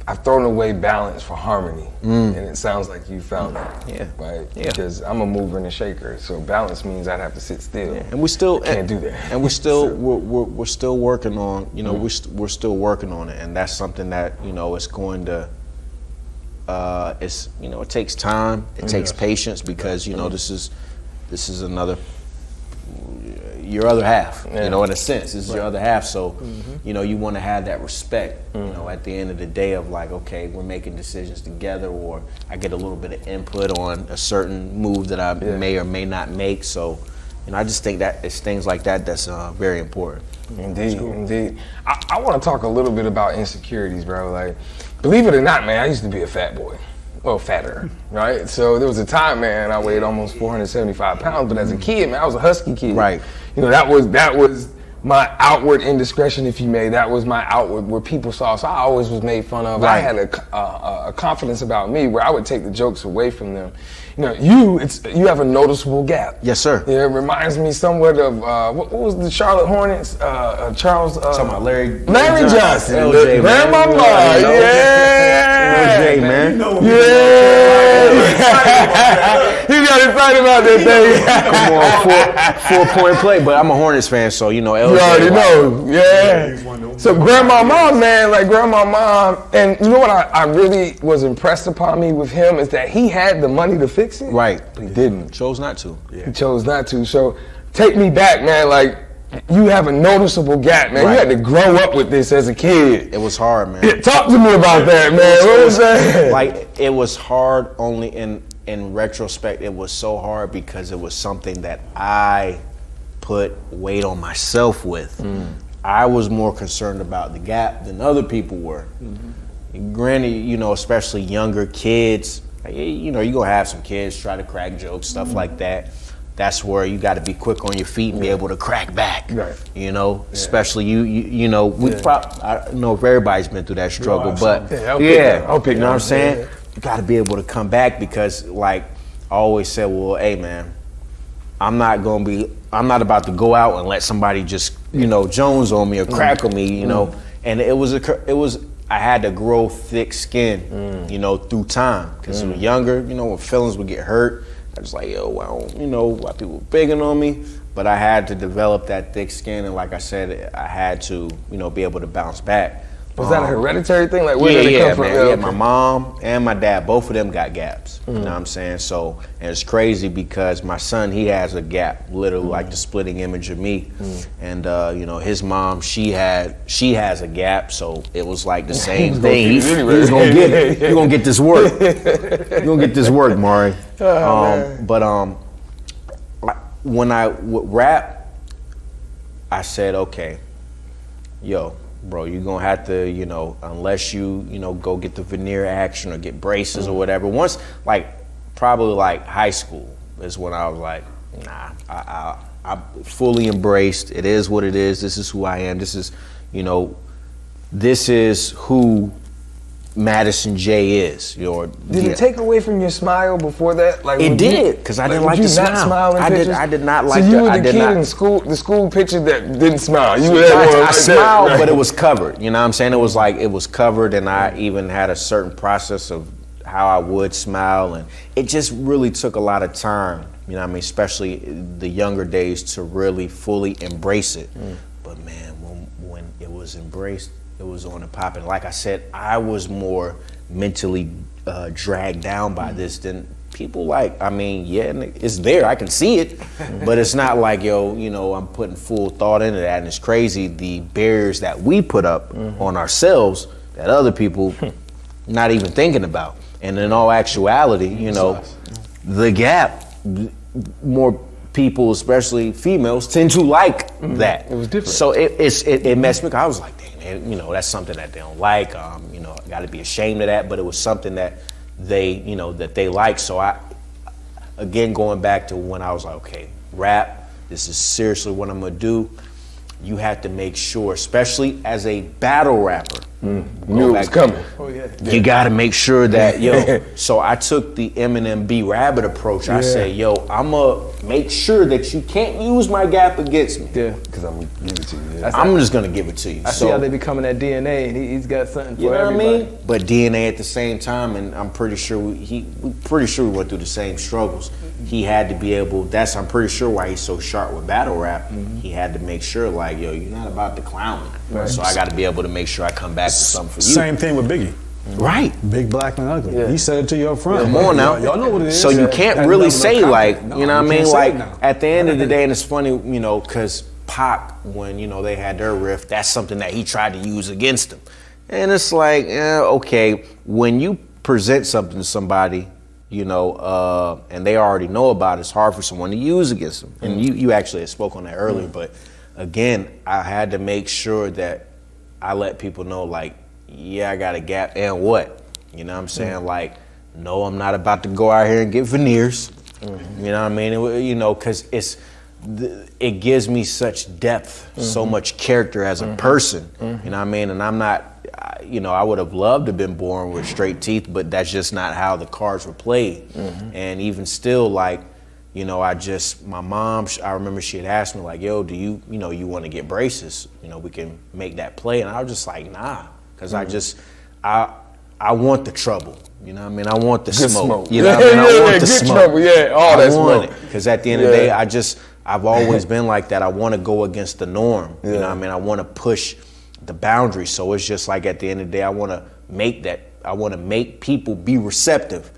I've thrown away balance for harmony, and it sounds like you found that. Yeah. Right. Yeah. Because I'm a mover and a shaker, so balance means I'd have to sit still. And we still can't do that. And we're still we're still working on. We're still working on it, and that's something that it's going to. It takes time. It takes patience because this is another. Your other half, in a sense, this is your other half. So, you want to have that respect, at the end of the day of like, okay, we're making decisions together, or I get a little bit of input on a certain move that I may or may not make. So, I just think that it's things like that that's very important. Indeed. I want to talk a little bit about insecurities, bro. Like, believe it or not, man, I used to be a fat boy. Well, fatter, right? So there was a time, man, I weighed almost 475 pounds, but as a kid, man, I was a husky kid. Right. That was my outward indiscretion, if you may. That was my outward, where people saw. So I always was made fun of. Right. I had a confidence about me where I would take the jokes away from them. You have a noticeable gap. Yes, sir. Yeah, it reminds me somewhat of what was the Charlotte Hornets? Charles. Talking about Larry Johnson. LJ, Grandmama. LJ, man. He got excited about that thing. Come on, 4-point play, but I'm a Hornets fan, so LJ. You already know, yeah. So Grandmama, man, and you know what I really was impressed upon me with him is that he had the money to fix it. Right. But he didn't. Chose not to. Yeah. He chose not to. So take me back, man, like you have a noticeable gap, man. Right. You had to grow up with this as a kid. It was hard, man. Yeah, talk to me about that, man. What was that? Like, it was hard only in retrospect. It was so hard because it was something that I put weight on myself with. I was more concerned about the gap than other people were. Granted, especially younger kids, you're gonna have some kids try to crack jokes, stuff like that. That's where you got to be quick on your feet and be able to crack back. Right. Especially I know if everybody's been through that struggle, but I'll pick you know what I'm saying? Yeah. You got to be able to come back because, like, I always said, well, hey, man, I'm not about to go out and let somebody just, Jones on me or crack on me, And it was. I had to grow thick skin, through time. Because when younger, when feelings would get hurt, I was like, yo, I don't, why people bigging on me. But I had to develop that thick skin, and like I said, I had to, be able to bounce back. Was that a hereditary thing? Like, where did it come from? Man. Yeah, my mom and my dad, both of them got gaps. You know what I'm saying? So, and it's crazy because my son, he has a gap, literally like the splitting image of me. And his mom, she has a gap, so it was like the same thing. He's gonna get it. You're gonna get this work. You're gonna get this work, Mari. When I would rap, I said, okay, yo, bro, you're gonna have to, unless you, go get the veneer action or get braces or whatever. Once, probably high school is when I was like, nah, I fully embraced. It is what it is. This is who I am. This is, this is who Madison Jay is. Did it take away from your smile before that? Like, it did, because I didn't like to smile. I did not like. So you were the kid in school, the school picture that didn't smile. I smiled, right. But it was covered. You know what I'm saying? It was like it was covered, and I even had a certain process of how I would smile, and it just really took a lot of time. You know what I mean? Especially the younger days to really fully embrace it. But man, when it was embraced, it was on and popping. Like I said, I was more mentally dragged down by this than people it's there. I can see it, but it's not like, I'm putting full thought into that. And it's crazy the barriers that we put up on ourselves that other people not even thinking about. And in all actuality, the gap, more people, especially females, tend to like that. It was different. So it messed me up. I was like, dang, man, that's something that they don't like. I got to be ashamed of that. But it was something that they, that they like. So I, again, going back to when I was like, okay, rap, this is seriously what I'm gonna do. You have to make sure, especially as a battle rapper, Knew it was coming. Oh yeah. You got to make sure that, yo. So I took the M&M Rabbit approach. I say, yo, I'm going to make sure that you can't use my gap against me. Yeah. Because I'm going to give it to you. Yeah. I'm just going to give it to you. I see how they becoming that DNA, and he's got something for You know everybody. what I mean? But DNA at the same time, and I'm pretty sure we went through the same struggles. He had to be able. I'm pretty sure why he's so sharp with battle rap. He had to make sure, like, yo, you're not about to clown me. Right. So I got to be able to make sure I come back with something for you. Same thing with Biggie. Right. Big Black and Ugly. Yeah. He said it to you up front. Come on now. Y'all know what it is. So you can't That really level of say content. like, No, you know what I you mean? can't say Like it now. at the end of the day, and it's funny, you know, because Pac, when, you know, they had their riff, that's something that he tried to use against him. And it's like, okay, when you present something to somebody, you know, and they already know about it, it's hard for someone to use against them. And you actually had spoke on that earlier, but again, I had to make sure that I let people know, like, yeah, I got a gap, and what? You know what I'm saying? Like, no, I'm not about to go out here and get veneers. You know what I mean? You know, because it gives me such depth, so much character as a person. You know what I mean? And I'm not, you know, I would have loved to have been born with straight teeth, but that's just not how the cards were played. And even still, like, you know, my mom, I remember she had asked me, like, yo, do you want to get braces? You know, we can make that play. And I was just like, nah, because I want the trouble. You know what I mean? I want the smoke. You know what I mean? I want the good smoke. trouble, yeah. All that smoke. Because at the end of the day, I've always been like that. I want to go against the norm. You know what I mean? I want to push the boundaries. So it's just like at the end of the day, I want to make people be receptive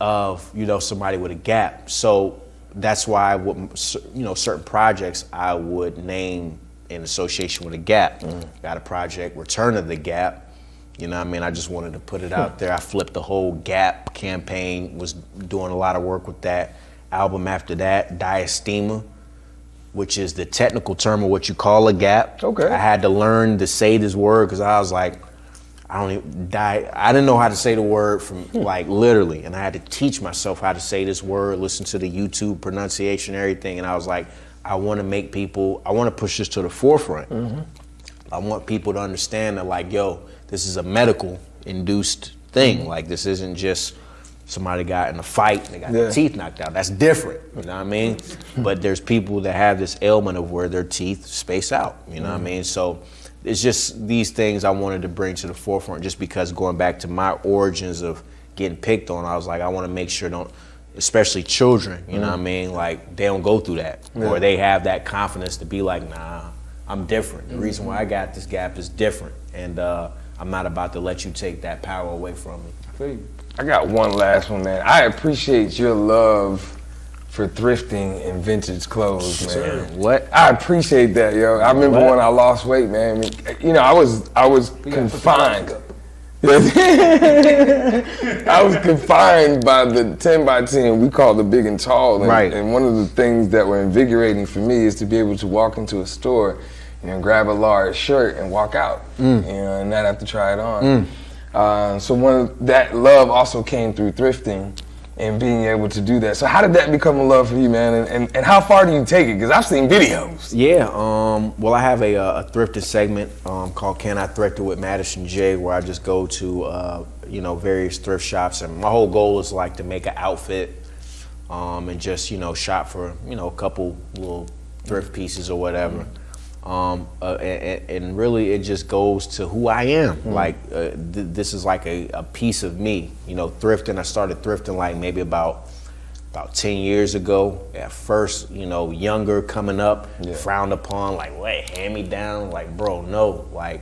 of, you know, somebody with a gap. So that's why certain projects I would name in association with a gap. Got a project, Return of the Gap. You know what I mean? I just wanted to put it out there. I flipped the whole Gap campaign, was doing a lot of work with that. Album after that, Diastema, which is the technical term of what you call a gap. Okay. I had to learn to say this word because I was like, I didn't know how to say the word from like literally, and I had to teach myself how to say this word, listen to the YouTube pronunciation, everything, and I was like, I want to push this to the forefront. I want people to understand that, like, yo, this is a medical induced thing. Like, this isn't just somebody got in a fight and they got their teeth knocked out. That's different, you know what I mean? But there's people that have this ailment of where their teeth space out, you know what I mean? So it's just these things I wanted to bring to the forefront, just because going back to my origins of getting picked on, I was like, I want to make sure especially children, you know what I mean? Like, they don't go through that, or they have that confidence to be like, nah, I'm different. The reason why I got this gap is different, and I'm not about to let you take that power away from me. I got one last one, man. I appreciate your love for thrifting and vintage clothes, man. Sir, what? I appreciate that, yo. I remember when I lost weight, man. You know, I was confined. I was confined by the 10 by 10 we call the big and tall. Right. And one of the things that were invigorating for me is to be able to walk into a store, you know, grab a large shirt and walk out, you know, and not have to try it on. So that love also came through thrifting and being able to do that. So how did that become a love for you, man? And how far do you take it? Because I've seen videos. Yeah, well, I have a thrifting segment called Can I Thrift It with Madison Jay, where I just go to, you know, various thrift shops. And my whole goal is like to make an outfit and just, you know, shop for, you know, a couple little thrift pieces or whatever. And really it just goes to who I am. Like this is like a piece of me, you know. Thrifting, I started thrifting like maybe about 10 years ago. At first, you know, younger, coming up, frowned upon, like, what, hand me down? Like, bro, no. Like,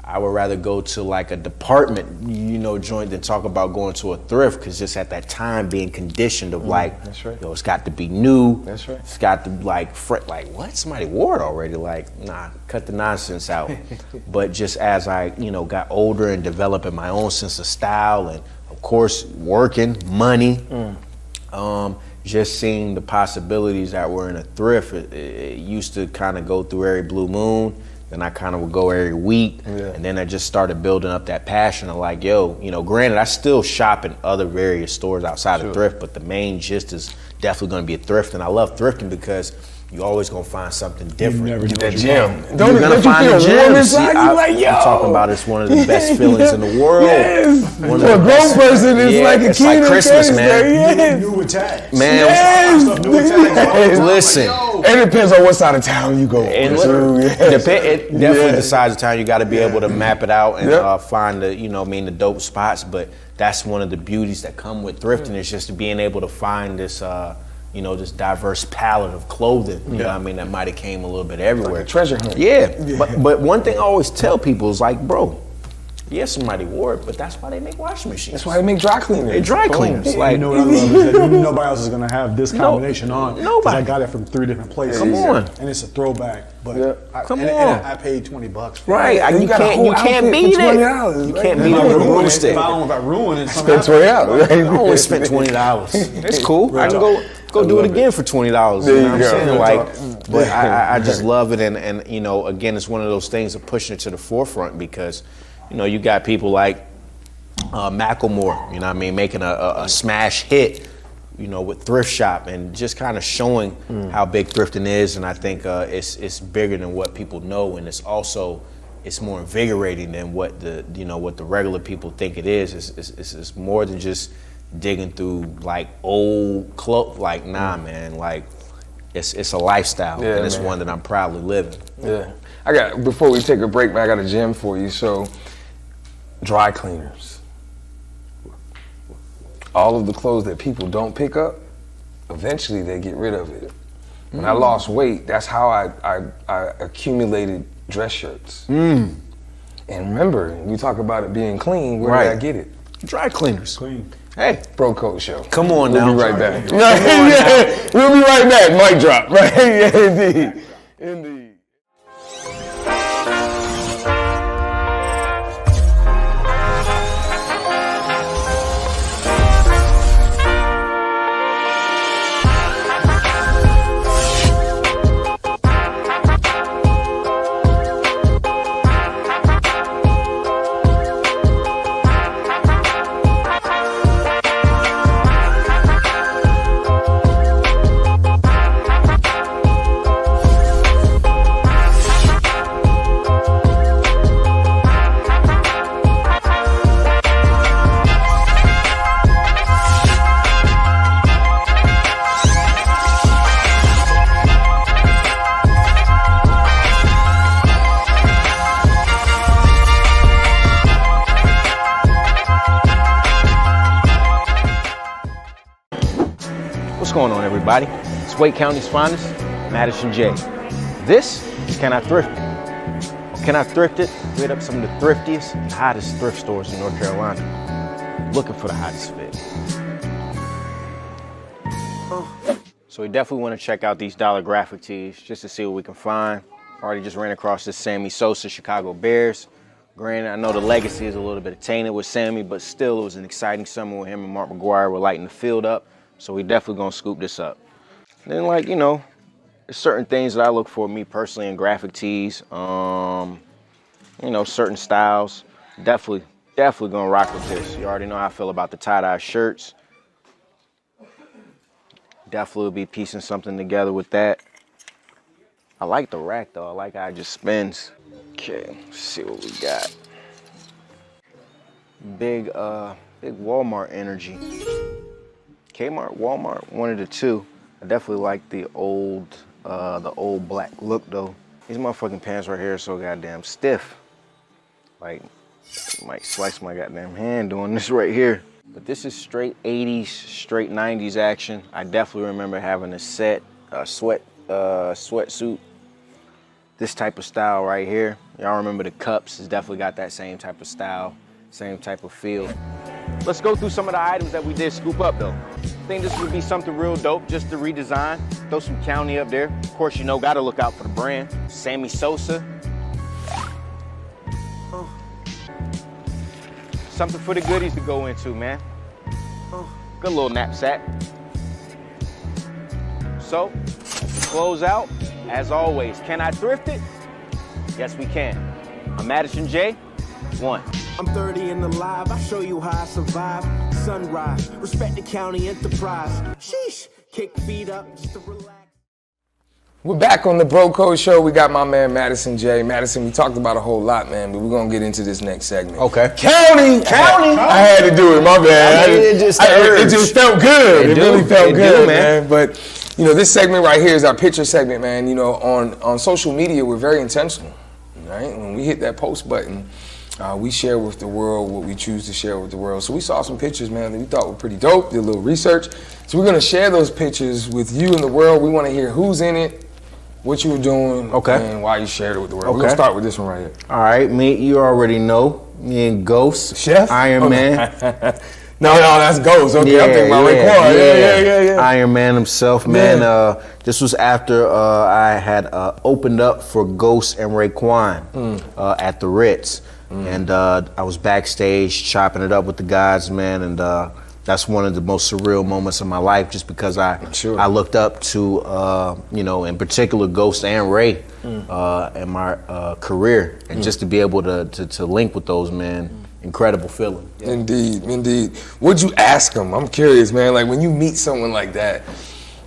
I would rather go to like a department, you know, joint than talk about going to a thrift, because just at that time being conditioned of like, that's right. Yo, it's got to be new. That's right. It's got to like what? Somebody wore it already? Like, nah, cut the nonsense out. But just as I, you know, got older and developing my own sense of style, and of course working, money, just seeing the possibilities that were in a thrift. It used to kind of go through every blue moon. Then I kind of would go every week, and then I just started building up that passion of like, yo, you know, granted, I still shop in other various stores outside of thrift, but the main gist is definitely going to be a thrift. And I love thrifting because you always gonna find something different. You never know That what gym. You're Don't gonna you find feel the warm gym. inside? See, You like, yo. I'm talking about it's one of the best feelings in the world. Yes. One of For the a grown best- person, it's yeah, like a it's kid like in Christmas, candy man. store. Yes. New attacks. Man, Yes. Stuff new attacks. listen. And it depends on what side of town you go And to. Yes. it definitely Yeah. decides the time. You got to be able to map it out and Yep. find the, the dope spots. But that's one of the beauties that come with thrifting is just being able to find this, this diverse palette of clothing. You know what I mean? That might have came a little bit everywhere. Like a treasure hunt. Yeah. But one thing I always tell people is like, bro, somebody wore it, but that's why they make washing machines. That's why they make dry cleaners. They dry cleaners. You Like, know what I love is that nobody else is gonna have this combination on. 'Cause nobody. I got it from 3 different places. Come on. And it's a throwback. But Yeah. Come and on. I paid $20 for right? it. And You got a can't whole outfit beat for it. $20. You right? can't And beat I it would with a ruin it. broomstick. If I don't know if I ruin it, Spend $20. I only spent $20. It's cool. I can go do it again for $20. There You you know what go. I'm saying? Real Like, but I just love it, and again, it's one of those things of pushing it to the forefront because, you got people like Macklemore, you know what I mean, making a smash hit, with Thrift Shop and just kind of showing how big thrifting is, and I think it's bigger than what people know, and it's more invigorating than what the regular people think it is. It's more than just digging through like old clothes. Like, nah, man, like it's a lifestyle, Yeah, and it's man. one that I'm proudly living. Yeah. Before we take a break, man, I got a gem for you. So, dry cleaners. All of the clothes that people don't pick up, eventually they get rid of it. When I lost weight, that's how I accumulated dress shirts. And remember, we talk about it being clean, where did I get it? Dry cleaners. Clean. Hey, Bro Code Show. come on We'll now. be right back. Yeah, we'll be right back. Mic drop. Right? Yeah, indeed. Indeed. What's going on, everybody? It's Wake County's finest, Madison Jay. This is Can I Thrift It? On Can I Thrift It? We hit up some of the thriftiest and hottest thrift stores in North Carolina, looking for the hottest fit. So we definitely want to check out these dollar graphic tees just to see what we can find. Already just ran across this Sammy Sosa Chicago Bears. Granted, I know the legacy is a little bit tainted with Sammy, but still it was an exciting summer with him and Mark McGuire were lighting the field up. So we definitely gonna scoop this up. And then, like, there's certain things that I look for, me personally, in graphic tees. Certain styles. Definitely gonna rock with this. You already know how I feel about the tie-dye shirts. Definitely will be piecing something together with that. I like the rack though. I like how it just spins. Okay, let's see what we got. Big Walmart energy. Kmart, Walmart, one of the two. I definitely like the old black look though. These motherfucking pants right here are so goddamn stiff. Like, might slice my goddamn hand doing this right here. But this is straight 80s, straight 90s action. I definitely remember having a sweatsuit. This type of style right here. Y'all remember the cups? It's definitely got that same type of style, same type of feel. Let's go through some of the items that we did scoop up though. I think this would be something real dope just to redesign. Throw some County up there. Of course, gotta look out for the brand. Sammy Sosa. Something for the goodies to go into, man. Good little knapsack. So, to close out, as always, can I thrift it? Yes, we can. I'm Madison Jay, 1. I'm 30 and alive, I show you how I survive. Sunrise, respect the county enterprise. Sheesh, kick feet up just to relax. We're back on the Bro Code Show. We got my man Madison Jay. Madison, we talked about a whole lot, man, but we're gonna get into this next segment. Okay. County. I had to do it. My bad. It just felt good. It really felt good, man. But you know, this segment right here is our picture segment, man. You know, on social media, we're very intentional, right? When we hit that post button, we share with the world what we choose to share with the world. So we saw some pictures, man, that we thought were pretty dope. Did a little research. So we're gonna share those pictures with you and the world. We want to hear who's in it, what you were doing, and why you shared it with the world. We're gonna start with this one right here. All right, you already know. Me and Ghost, Chef, Iron Man. No, that's Ghost. Okay, I'm thinking about Raekwon. Yeah. Iron Man himself, man. This was after I had opened up for Ghost and Raekwon at the Ritz. And I was backstage chopping it up with the guys, man, and that's one of the most surreal moments of my life, just because I looked up to, you know, in particular Ghost and Ray in my career, and just to be able to link with those, man, incredible feeling. Yeah. Indeed. What'd you ask them? I'm curious, man. Like when you meet someone like that,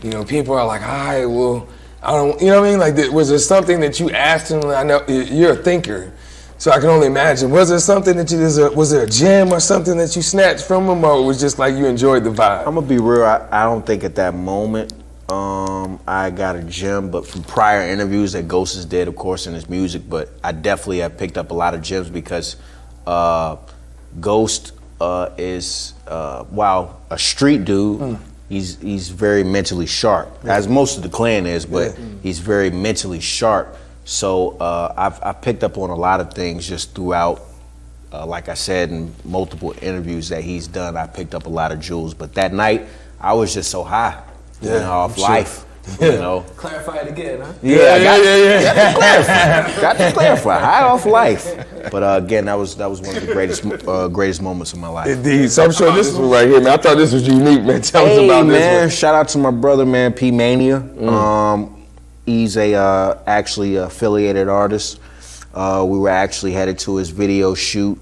you know, people are like, all right, well, I don't, you know what I mean? Like, was there something that you asked them? I know you're a thinker, so I can only imagine. Was there something that was there a gem or something that you snatched from them, or it was just like you enjoyed the vibe? I'm gonna be real. I don't think at that moment I got a gem, but from prior interviews that Ghost has did, of course, in his music, but I definitely have picked up a lot of gems because Ghost is, while a street dude, he's very mentally sharp, as most of the clan is, but he's very mentally sharp. So I've picked up on a lot of things just throughout, like I said, in multiple interviews that he's done. I picked up a lot of jewels, but that night I was just so high, you know, off life. You know, Clarify it again, huh? Got to clarify. High off life, but again, that was one of the greatest moments of my life. Indeed. So I'm sure this one right here, man. I thought this was unique, man. Tell us about this one. Shout out to my brother, man, P Mania. He's actually affiliated artist. We were actually headed to his video shoot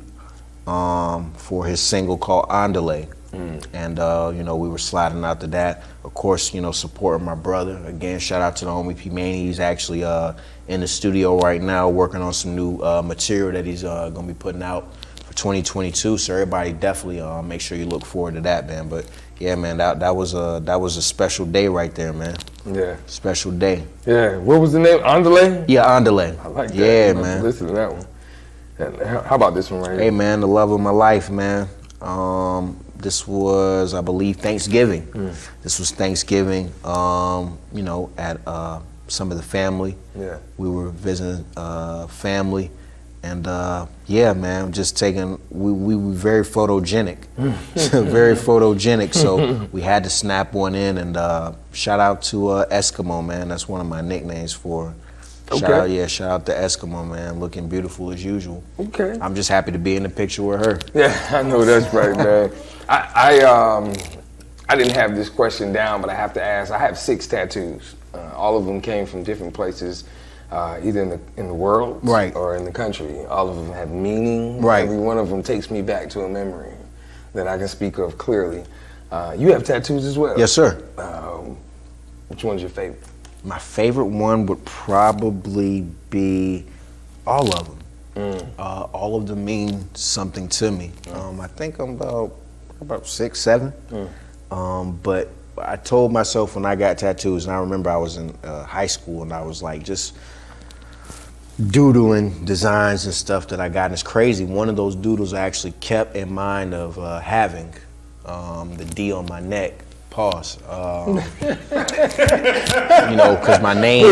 for his single called Andale. And you know, we were sliding out to that. Of course, you know, supporting my brother. Again, shout out to the homie P Mania. He's actually in the studio right now working on some new material that he's gonna be putting out for 2022. So everybody definitely make sure you look forward to that, man. But yeah, man, that was a special day right there, man. Yeah. Special day. Yeah. What was the name? Andale? Yeah, Andale. I like that. Yeah, man. Listen to that one. And how about this one right here? Hey, man, the love of my life, man. This was, I believe, Thanksgiving. This was Thanksgiving, you know, at some of the family. Yeah. We were visiting family. And yeah, man, just taking, we were very photogenic. Very photogenic. So we had to snap one in, and shout out to Eskimo, man. That's one of my nicknames for her. Okay. Shout out to Eskimo, man. Looking beautiful as usual. Okay. I'm just happy to be in the picture with her. Yeah, I know that's right, man. I didn't have this question down, but I have to ask. I have 6 tattoos. All of them came from different places, either in the world or in the country. All of them have meaning. Right. Every one of them takes me back to a memory that I can speak of clearly. You have tattoos as well? Yes, sir. Which one's your favorite? My favorite one would probably be all of them. All of them mean something to me. I think I'm about 6, 7. But I told myself when I got tattoos, and I remember I was in high school, and I was like just doodling designs and stuff that I got. And it's crazy. One of those doodles I actually kept in mind of having the D on my neck. Pause. You know, because my name,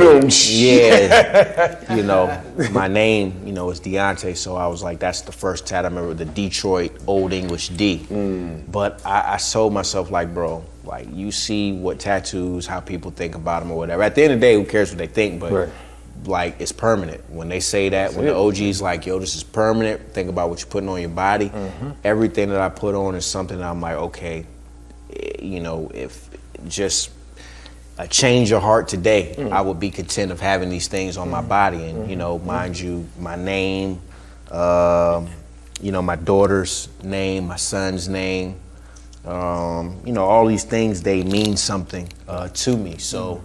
you know, my name, you know, is Deontay. So I was like, that's the first tat. I remember the Detroit Old English D. But I told myself, like, bro, like, you see what tattoos, how people think about them or whatever. At the end of the day, who cares what they think? But like, it's permanent. When they say that, when the OG's like, yo, this is permanent, think about what you're putting on your body. Everything that I put on is something that I'm like, okay, you know, if just a change your heart today, I would be content of having these things on my body. And, you know, mind you, my name, you know, my daughter's name, my son's name, you know, all these things, they mean something to me. So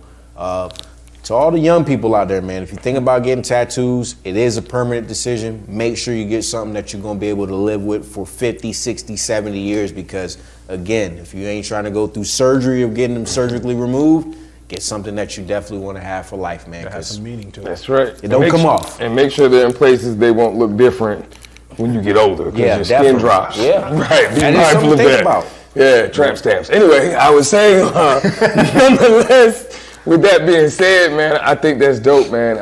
to all the young people out there, man, if you think about getting tattoos, it is a permanent decision. Make sure you get something that you're going to be able to live with for 50, 60, 70 years because, again, if you ain't trying to go through surgery or getting them surgically removed, get something that you definitely want to have for life, man. That has some meaning to it. That's right. It don't come off. And make sure they're in places they won't look different when you get older because your skin definitely. drops. Yeah. Right. Be That is mindful something of to think that. about. Yeah, tramp stamps. Anyway, I was saying, nonetheless, with that being said, man, I think that's dope, man.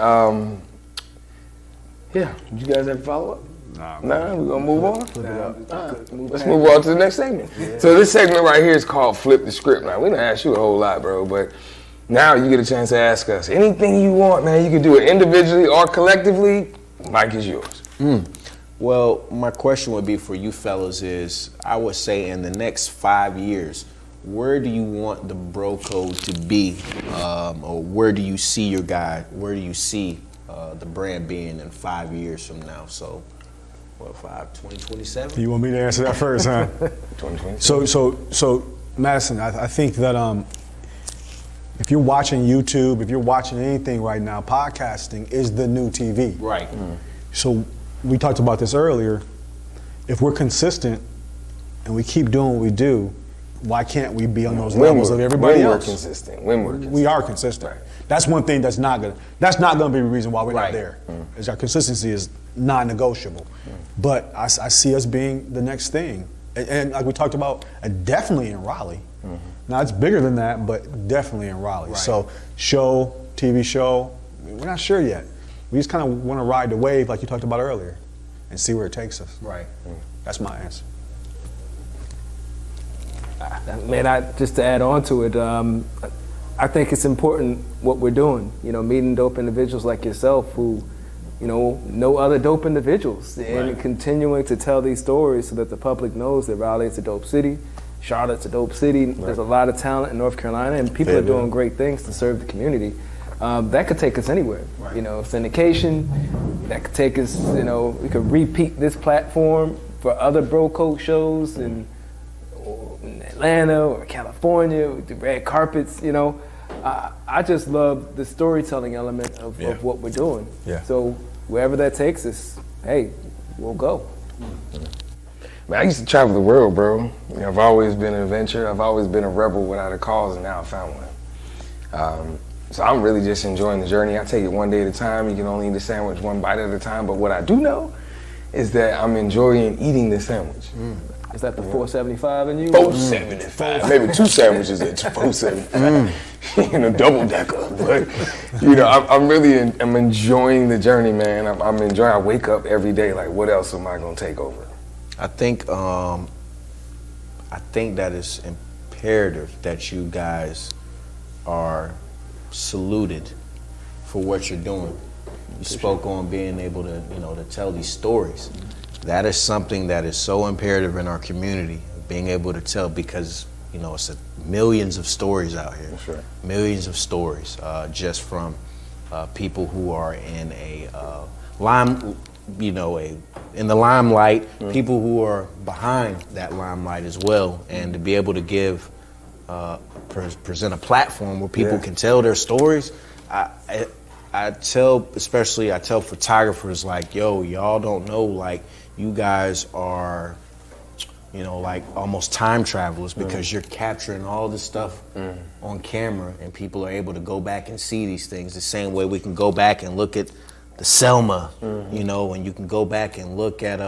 Yeah, you guys have a follow-up? Nah, we're going to move on? Let's move on to the next segment. Yeah. So this segment right here is called Flip the Script. Now, we done asked you a whole lot, bro, but now you get a chance to ask us anything you want, man. You can do it individually or collectively. Mic is yours. Well, my question would be for you fellas is, I would say in the next 5 years, where do you want the bro code to be? Or where do you see your guy? Where do you see the brand being in 5 years from now? So, 2027? You want me to answer that first, huh? 2027. So, Madison, I think that if you're watching YouTube, if you're watching anything right now, podcasting is the new TV. Right. So we talked about this earlier. If we're consistent and we keep doing what we do, why can't we be on those levels of everybody else? When we're consistent. We are consistent. Right. That's one thing that's not gonna be the reason why we're not there. Is our consistency is non-negotiable. But I see us being the next thing. And like we talked about, definitely in Raleigh. Now it's bigger than that, but definitely in Raleigh. Right. So TV show, we're not sure yet. We just kind of want to ride the wave like you talked about earlier and see where it takes us. Right. That's my answer. Man, just to add on to it, I think it's important what we're doing. You know, meeting dope individuals like yourself who, know other dope individuals and continuing to tell these stories so that the public knows that Raleigh's a dope city, Charlotte's a dope city. There's a lot of talent in North Carolina and people are doing great things to serve the community. That could take us anywhere. Right. Syndication, that could take us, we could repeat this platform for other bro code shows in Atlanta or California with the red carpets, I just love the storytelling element of what we're doing. Yeah. So wherever that takes us, hey, we'll go. Man, I used to travel the world, bro. I've always been an adventurer. I've always been a rebel without a cause, and now I found one. So I'm really just enjoying the journey. I take it one day at a time. You can only eat the sandwich one bite at a time. But what I do know is that I'm enjoying eating the sandwich. Is that the 475 in you? 475. Maybe 2 sandwiches at 475. Double decker. But I'm really I'm enjoying the journey, man. I'm enjoying. I wake up every day like, what else am I gonna take over? I think that it's imperative that you guys are saluted for what you're doing. You spoke on being able to, to tell these stories. That is something that is so imperative in our community, being able to tell, because it's millions of stories out here. That's right. Millions of stories, just from people who are in a in the limelight, people who are behind that limelight as well, and to be able to give present a platform where people can tell their stories. I tell photographers like, yo, y'all don't know, like, you guys are, like almost time travelers because you're capturing all this stuff on camera and people are able to go back and see these things the same way we can go back and look at the Selma, and you can go back and look at,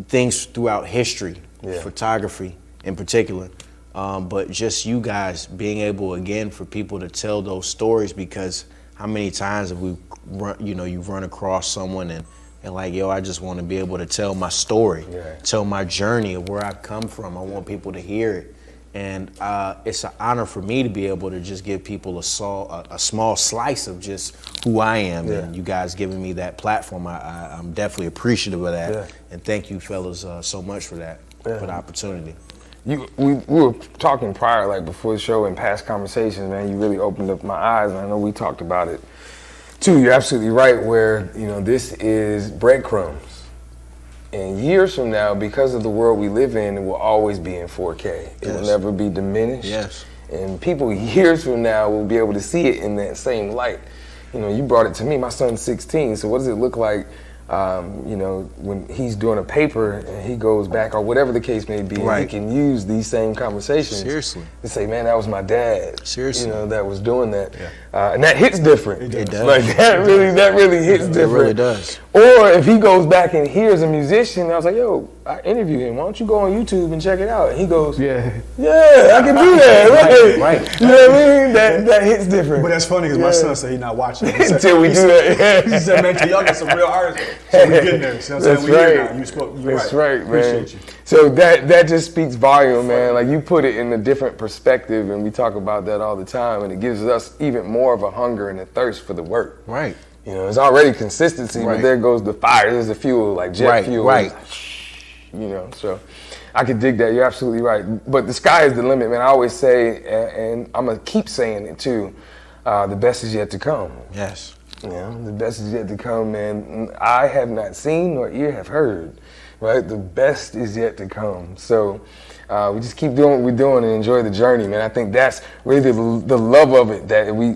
things throughout history, photography in particular. But just you guys being able, again, for people to tell those stories, because how many times have we you've run across someone and like, yo, I just want to be able to tell my story, tell my journey of where I've come from. I want people to hear it. And it's an honor for me to be able to just give people a small slice of just who I am. And you guys giving me that platform, I'm definitely appreciative of that. Yeah. And thank you fellas so much for that, for the opportunity. We were talking prior, like before the show, in past conversations, man. You really opened up my eyes, and I know we talked about it too. You're absolutely right. Where this is breadcrumbs, and years from now, because of the world we live in, it will always be in 4K. It will never be diminished. Yes. and people years from now will be able to see it in that same light. You know, you brought it to me. My son's 16, so what does it look like, you know, when he's doing a paper and he goes back, or whatever the case may be, and he can use these same conversations to say, man, that was my dad. Seriously. You know, that was doing that. And that hits different. It does. Like, that really hits different. It really does. Or if he goes back and hears a musician, I was like, yo, I interviewed him. Why don't you go on YouTube and check it out? And he goes, yeah, I can do that. Right. You know what I mean? That hits different. But that's funny because my son said he's not watching. He said, Until we do that. He said, man, y'all got some real artists. So we getting there. So That's right. That's right, man. Appreciate you. So that just speaks volume, man. Like, you put it in a different perspective, and we talk about that all the time, and it gives us even more of a hunger and a thirst for the work. Right. You know, it's already consistency, but there goes the fire. There's the fuel, like jet fuel. Right. You know, so I could dig that. You're absolutely right. But the sky is the limit, man. I always say, and I'm going to keep saying it too, the best is yet to come. Yes. You know, the best is yet to come, man. I have not seen nor ear have heard, right? The best is yet to come. So we just keep doing what we're doing and enjoy the journey, man. I think that's really the love of it, that we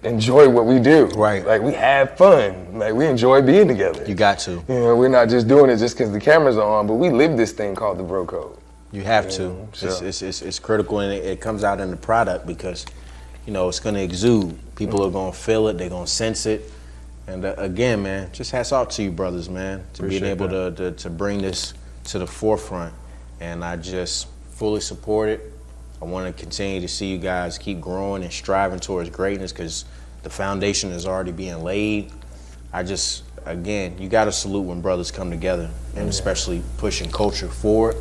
enjoy what we do. Right. Like, we have fun. Like, we enjoy being together. You got to. You know, we're not just doing it just because the cameras are on, but we live this thing called the bro code. You have to. know, so. It's critical, and it comes out in the product because, you know, it's going to exude. People are going to feel it. They're going to sense it. And again, man, just hats off to you brothers, man, to being able to bring this to the forefront. And I just fully support it. I want to continue to see you guys keep growing and striving towards greatness because the foundation is already being laid. I just, again, you got to salute when brothers come together, and especially pushing culture forward.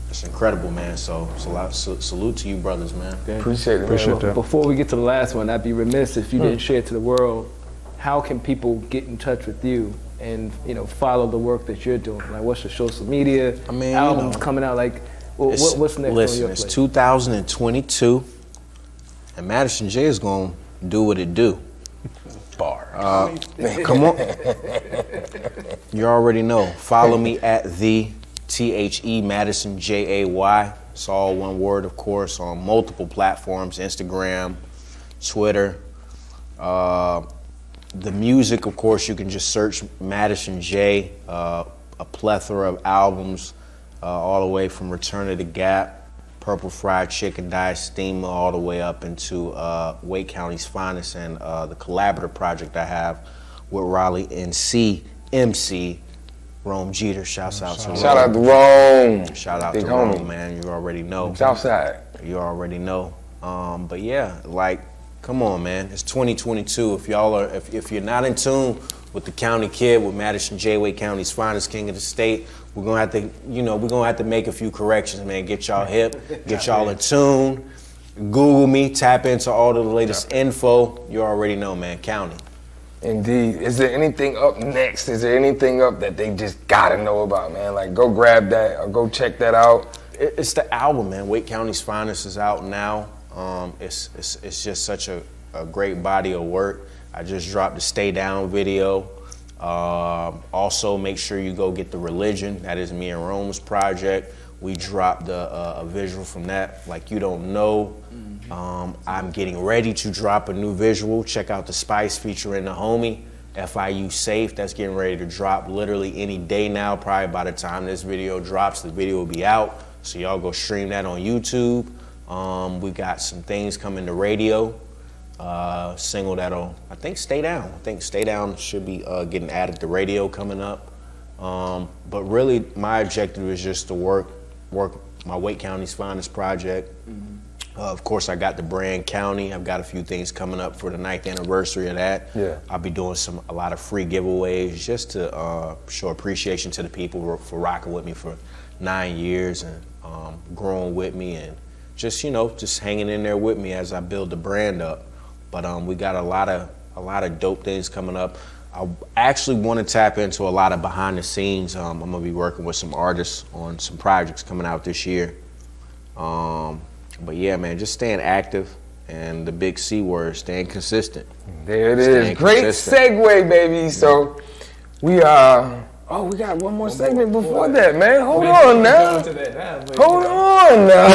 It's incredible, man. So it's a lot. Salute to you, brothers, man. Appreciate it, man. Before we get to the last one, I'd be remiss if you didn't share it to the world. How can people get in touch with you and, you know, follow the work that you're doing? Like, what's your social media? I mean, albums coming out? Like, what's next on your plate? It's 2022, and Madison Jay is gonna do what it do. Bar. Come on. You already know. Follow me at the THE Madison Jay. It's all one word, of course, on multiple platforms: Instagram, Twitter. The music, of course, you can just search Madison Jay. A plethora of albums, all the way from Return of the Gap, Purple Fried Chicken, Diastema, all the way up into Wake County's Finest, and the collaborative project I have with RALEIGH NC, MC, Rome Jeter. Shouts out to Rome. Shout out to Rome. Shout out Big to homie. Rome, man. You already know. Southside. You already know. But yeah, like, come on, man. It's 2022. If y'all are, if you're not in tune with the County Kid, with Madison Jay, Wake County's Finest, King of the State, we're gonna have to, you know, we're gonna have to make a few corrections, man. Get y'all hip, get y'all in tune. Google me, tap into all the latest info. You already know, man. County. Indeed. Is there anything up next? Is there anything up that they just gotta know about, man? Like, go grab that or go check that out. It's the album, man. Wake County's Finest is out now. It's just such a great body of work. I just dropped the Stay Down video. Also, make sure you go get The Religion. That is me and Rome's project. We dropped a visual from that, like you don't know. I'm getting ready to drop a new visual. Check out the Spice featuring the homie, FIU Safe. That's getting ready to drop literally any day now. Probably by the time this video drops, the video will be out. So y'all go stream that on YouTube. We got some things coming to radio. Single that'll, I think, Stay Down. I think Stay Down should be getting added to radio coming up. But really, my objective is just to work my Wake County's Finest project. Of course, I got the brand County. I've got a few things coming up for the 9th anniversary of that. Yeah. I'll be doing a lot of free giveaways just to show appreciation to the people for rocking with me for 9 years and growing with me and just, you know, just hanging in there with me as I build the brand up. But we got a lot of dope things coming up. I actually want to tap into a lot of behind the scenes. I'm gonna be working with some artists on some projects coming out this year. But yeah, man, just staying active and the big C word, staying consistent. There it is. Great segue, baby. So we are Oh, we got one more segment before that, man. Hold on now. Hold on now.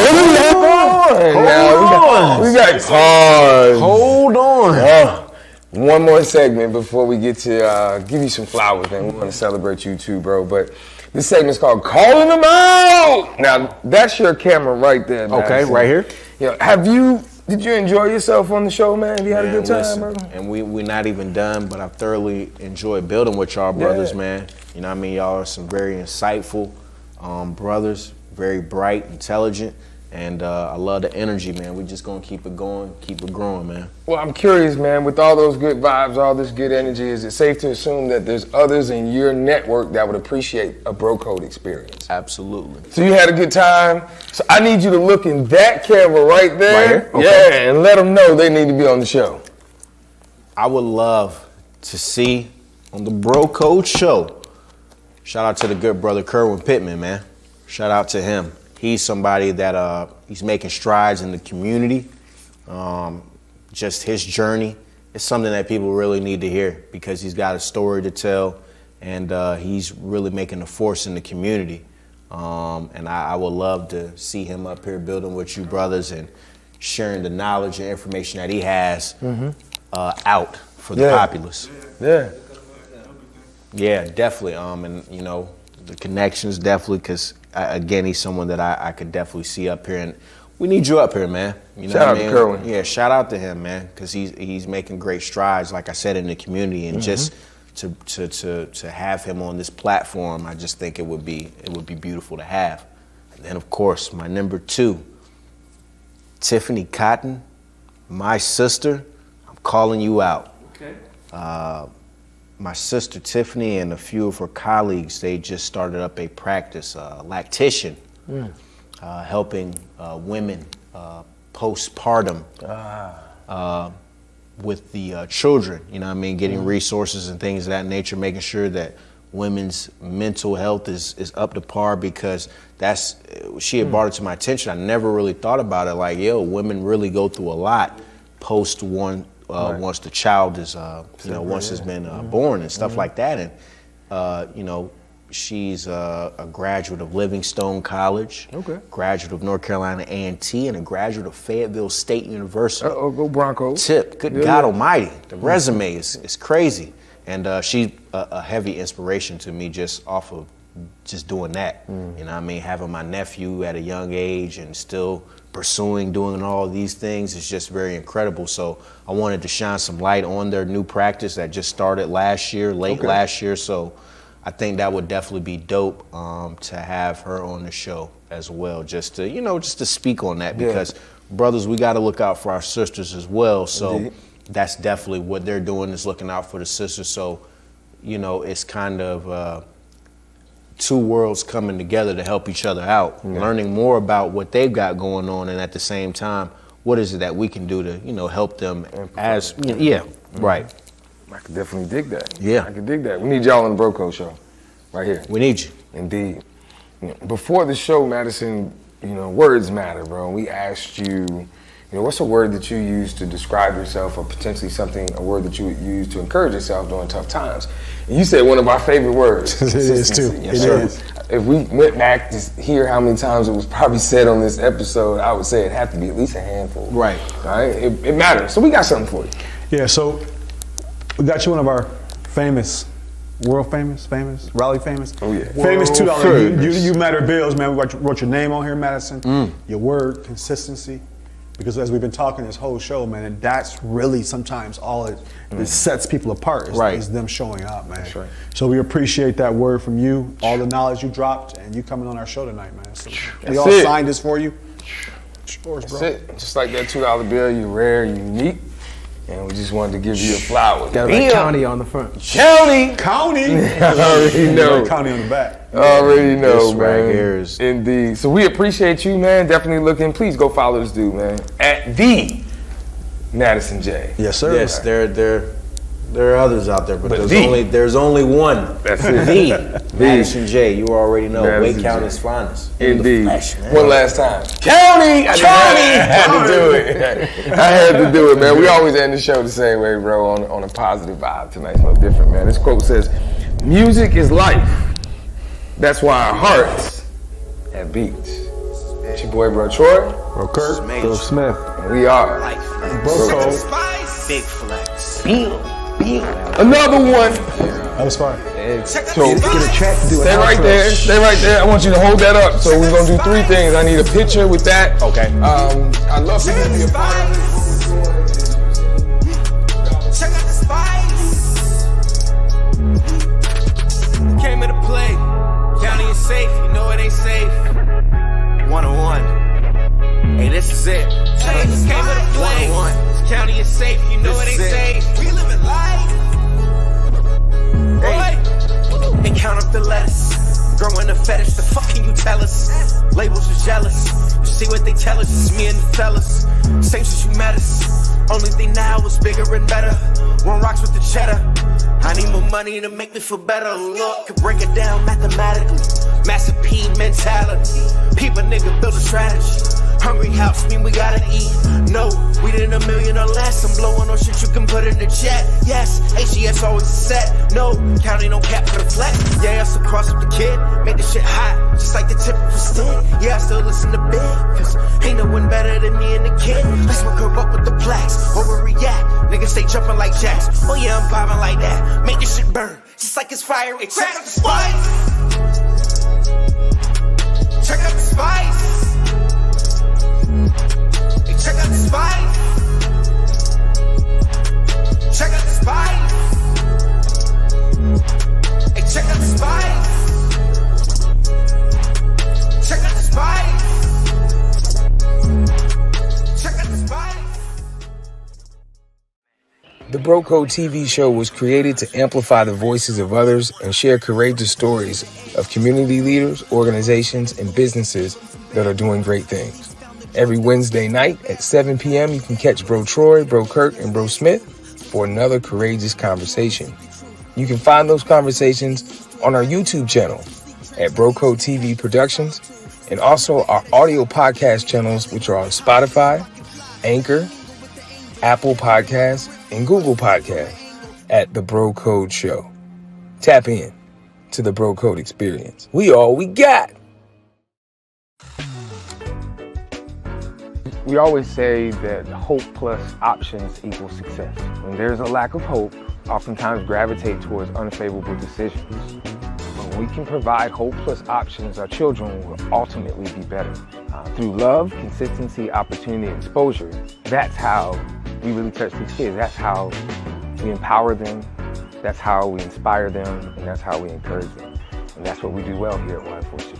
We got cars. Hold on. One more segment before we get to give you some flowers, man. We want to celebrate you too, bro. But this segment's called Calling Them Out. Now, that's your camera right there, man. Okay, right here. You know, did you enjoy yourself on the show, man? Have you had a good time, listen, bro? And we're not even done, but I've thoroughly enjoyed building with y'all brothers, man. You know what I mean? Y'all are some very insightful brothers, very bright, intelligent, and I love the energy, man. We just gonna keep it going, keep it growing, man. Well, I'm curious, man, with all those good vibes, all this good energy, is it safe to assume that there's others in your network that would appreciate a bro code experience? Absolutely. So you had a good time. So I need you to look in that camera right there. Right here? Okay. Yeah, and let them know they need to be on the show. I would love to see on the Bro Code Show. Shout out to the good brother Kerwin Pittman, man. Shout out to him. He's somebody that he's making strides in the community. Just his journey is something that people really need to hear because he's got a story to tell, and he's really making a force in the community. And I would love to see him up here building with you brothers and sharing the knowledge and information that he has out for the populace. Yeah. Yeah, definitely. And you know, the connections definitely, because again, he's someone that I could definitely see up here, and we need you up here, man. You know Shout what out I mean? to Kerwin. Yeah, shout out to him, man, because he's making great strides, like I said, in the community, and just to have him on this platform, I just think it would be beautiful to have. And then of course, my number 2, Tiffany Cotton, my sister. I'm calling you out. Okay. My sister Tiffany and a few of her colleagues, they just started up a practice, lactation, helping women postpartum with the children, you know what I mean, getting resources and things of that nature, making sure that women's mental health is up to par, because she had brought it to my attention. I never really thought about it, like, women really go through a lot post once the child is, once it's been born and stuff like that. And, she's a graduate of Livingstone College, graduate of North Carolina A&T, and a graduate of Fayetteville State University. Go Broncos. Good God Almighty. The resume is crazy. And she's a heavy inspiration to me just off of just doing that. You know what I mean? Having my nephew at a young age and still doing all these things is just very incredible. So I wanted to shine some light on their new practice that just started last year, late last year. So I think that would definitely be dope to have her on the show as well, just to speak on that, because brothers, we got to look out for our sisters as well. So that's definitely what they're doing, is looking out for the sisters. So, it's kind of two worlds coming together to help each other out, learning more about what they've got going on, and at the same time, what is it that we can do to, help them as, right. I could definitely dig that. Yeah. I could dig that. We need y'all on the Bro Code Show, right here. We need you. Indeed. Before the show, Madison, words matter, bro. We asked you, what's a word that you use to describe yourself, or potentially a word that you would use to encourage yourself during tough times? And you said one of our favorite words. It is too. Yes, it is. If we went back to hear how many times it was probably said on this episode, I would say it'd have to be at least a handful. Right. All right? It matters. So we got something for you. Yeah, so we got you one of our world famous, Raleigh famous. Oh yeah. Famous $2. Famous. You matter bills, man. We wrote your name on here, Madison. Your word, consistency. Because as we've been talking this whole show, man, and that's really sometimes all it sets people apart is them showing up, man. That's right. So we appreciate that word from you, all the knowledge you dropped, and you coming on our show tonight, man. So we all signed this for you. It's yours, bro. That's it. Just like that $2 bill, you're rare, unique. And we just wanted to give you a flower. Got a county on the front. County! I already know. County on the back. Already know, this man. right here is indeed. So we appreciate you, man. Definitely looking. Please go follow this dude, man. At the Madison Jay. Yes, sir. Yes, there are others out there, but there's only one. That's it. The Madison Jay. You already know. Madison Wake County Jay. is finest. Indeed. Flesh, One last time. County! I had to do it. I had to do it, man. We always end the show the same way, bro, on a positive vibe. Tonight's no different, man. This quote says, "Music is life. That's why our hearts have beats. It's your boy, Bro Troy. Bro Kirk. Bro Smith. And we are Bro Code. Big flex. another one. That was fine. So Get a track to do stay right there. Stay right there. I want you to hold that up. So we're gonna do three things. I need a picture with that. Okay. I'd love for you to be a part of it. Check out the spice. Came to play. County is safe. You know it ain't safe. 101. Hey, this is it. Came to play. County is safe. You know it ain't safe. We living life. Hey. And count up the lettuce. Growing a fetish. The fuck can you tell us? Labels are jealous. You see what they tell us? It's me and the fellas. Same since you met us. Only thing now is bigger and better. One rocks with the cheddar. I need more money to make me feel better. Look, could break it down mathematically. Master P mentality. People nigga build a strategy. Hungry house mean we gotta eat. No, we did $1 million or less. I'm blowing on shit you can put in the chat. Yes, HGS always set. No, counting no cap for the flex. Yeah, I still cross up the kid. Made the shit hot, just like the tip of a stick. Yeah, I still listen to Big, cause ain't no one better than me and the kid. I smoke her up with the plaques. Overreact, niggas stay jumping like jacks. Oh yeah, I'm vibing like that. Make this shit burn, just like it's fire. It check out the spice. Check out the spice. Hey, check out the spice. Check out the spice. Hey, check out the spice. Check out the spice. Check out the spice. The Bro Code TV show was created to amplify the voices of others and share courageous stories of community leaders, organizations, and businesses that are doing great things. Every Wednesday night at 7 p.m., you can catch Bro Troy, Bro Kirk, and Bro Smith for another courageous conversation. You can find those conversations on our YouTube channel at Bro Code TV Productions, and also our audio podcast channels, which are on Spotify, Anchor, Apple Podcasts, and Google Podcasts at The Bro Code Show. Tap in to the Bro Code experience. We all we got. We always say that hope plus options equals success. When there's a lack of hope, oftentimes gravitate towards unfavorable decisions. When we can provide hope plus options, our children will ultimately be better. Through love, consistency, opportunity, and exposure, that's how we really touch these kids. That's how we empower them, that's how we inspire them, and that's how we encourage them. And that's what we do well here at Y4C.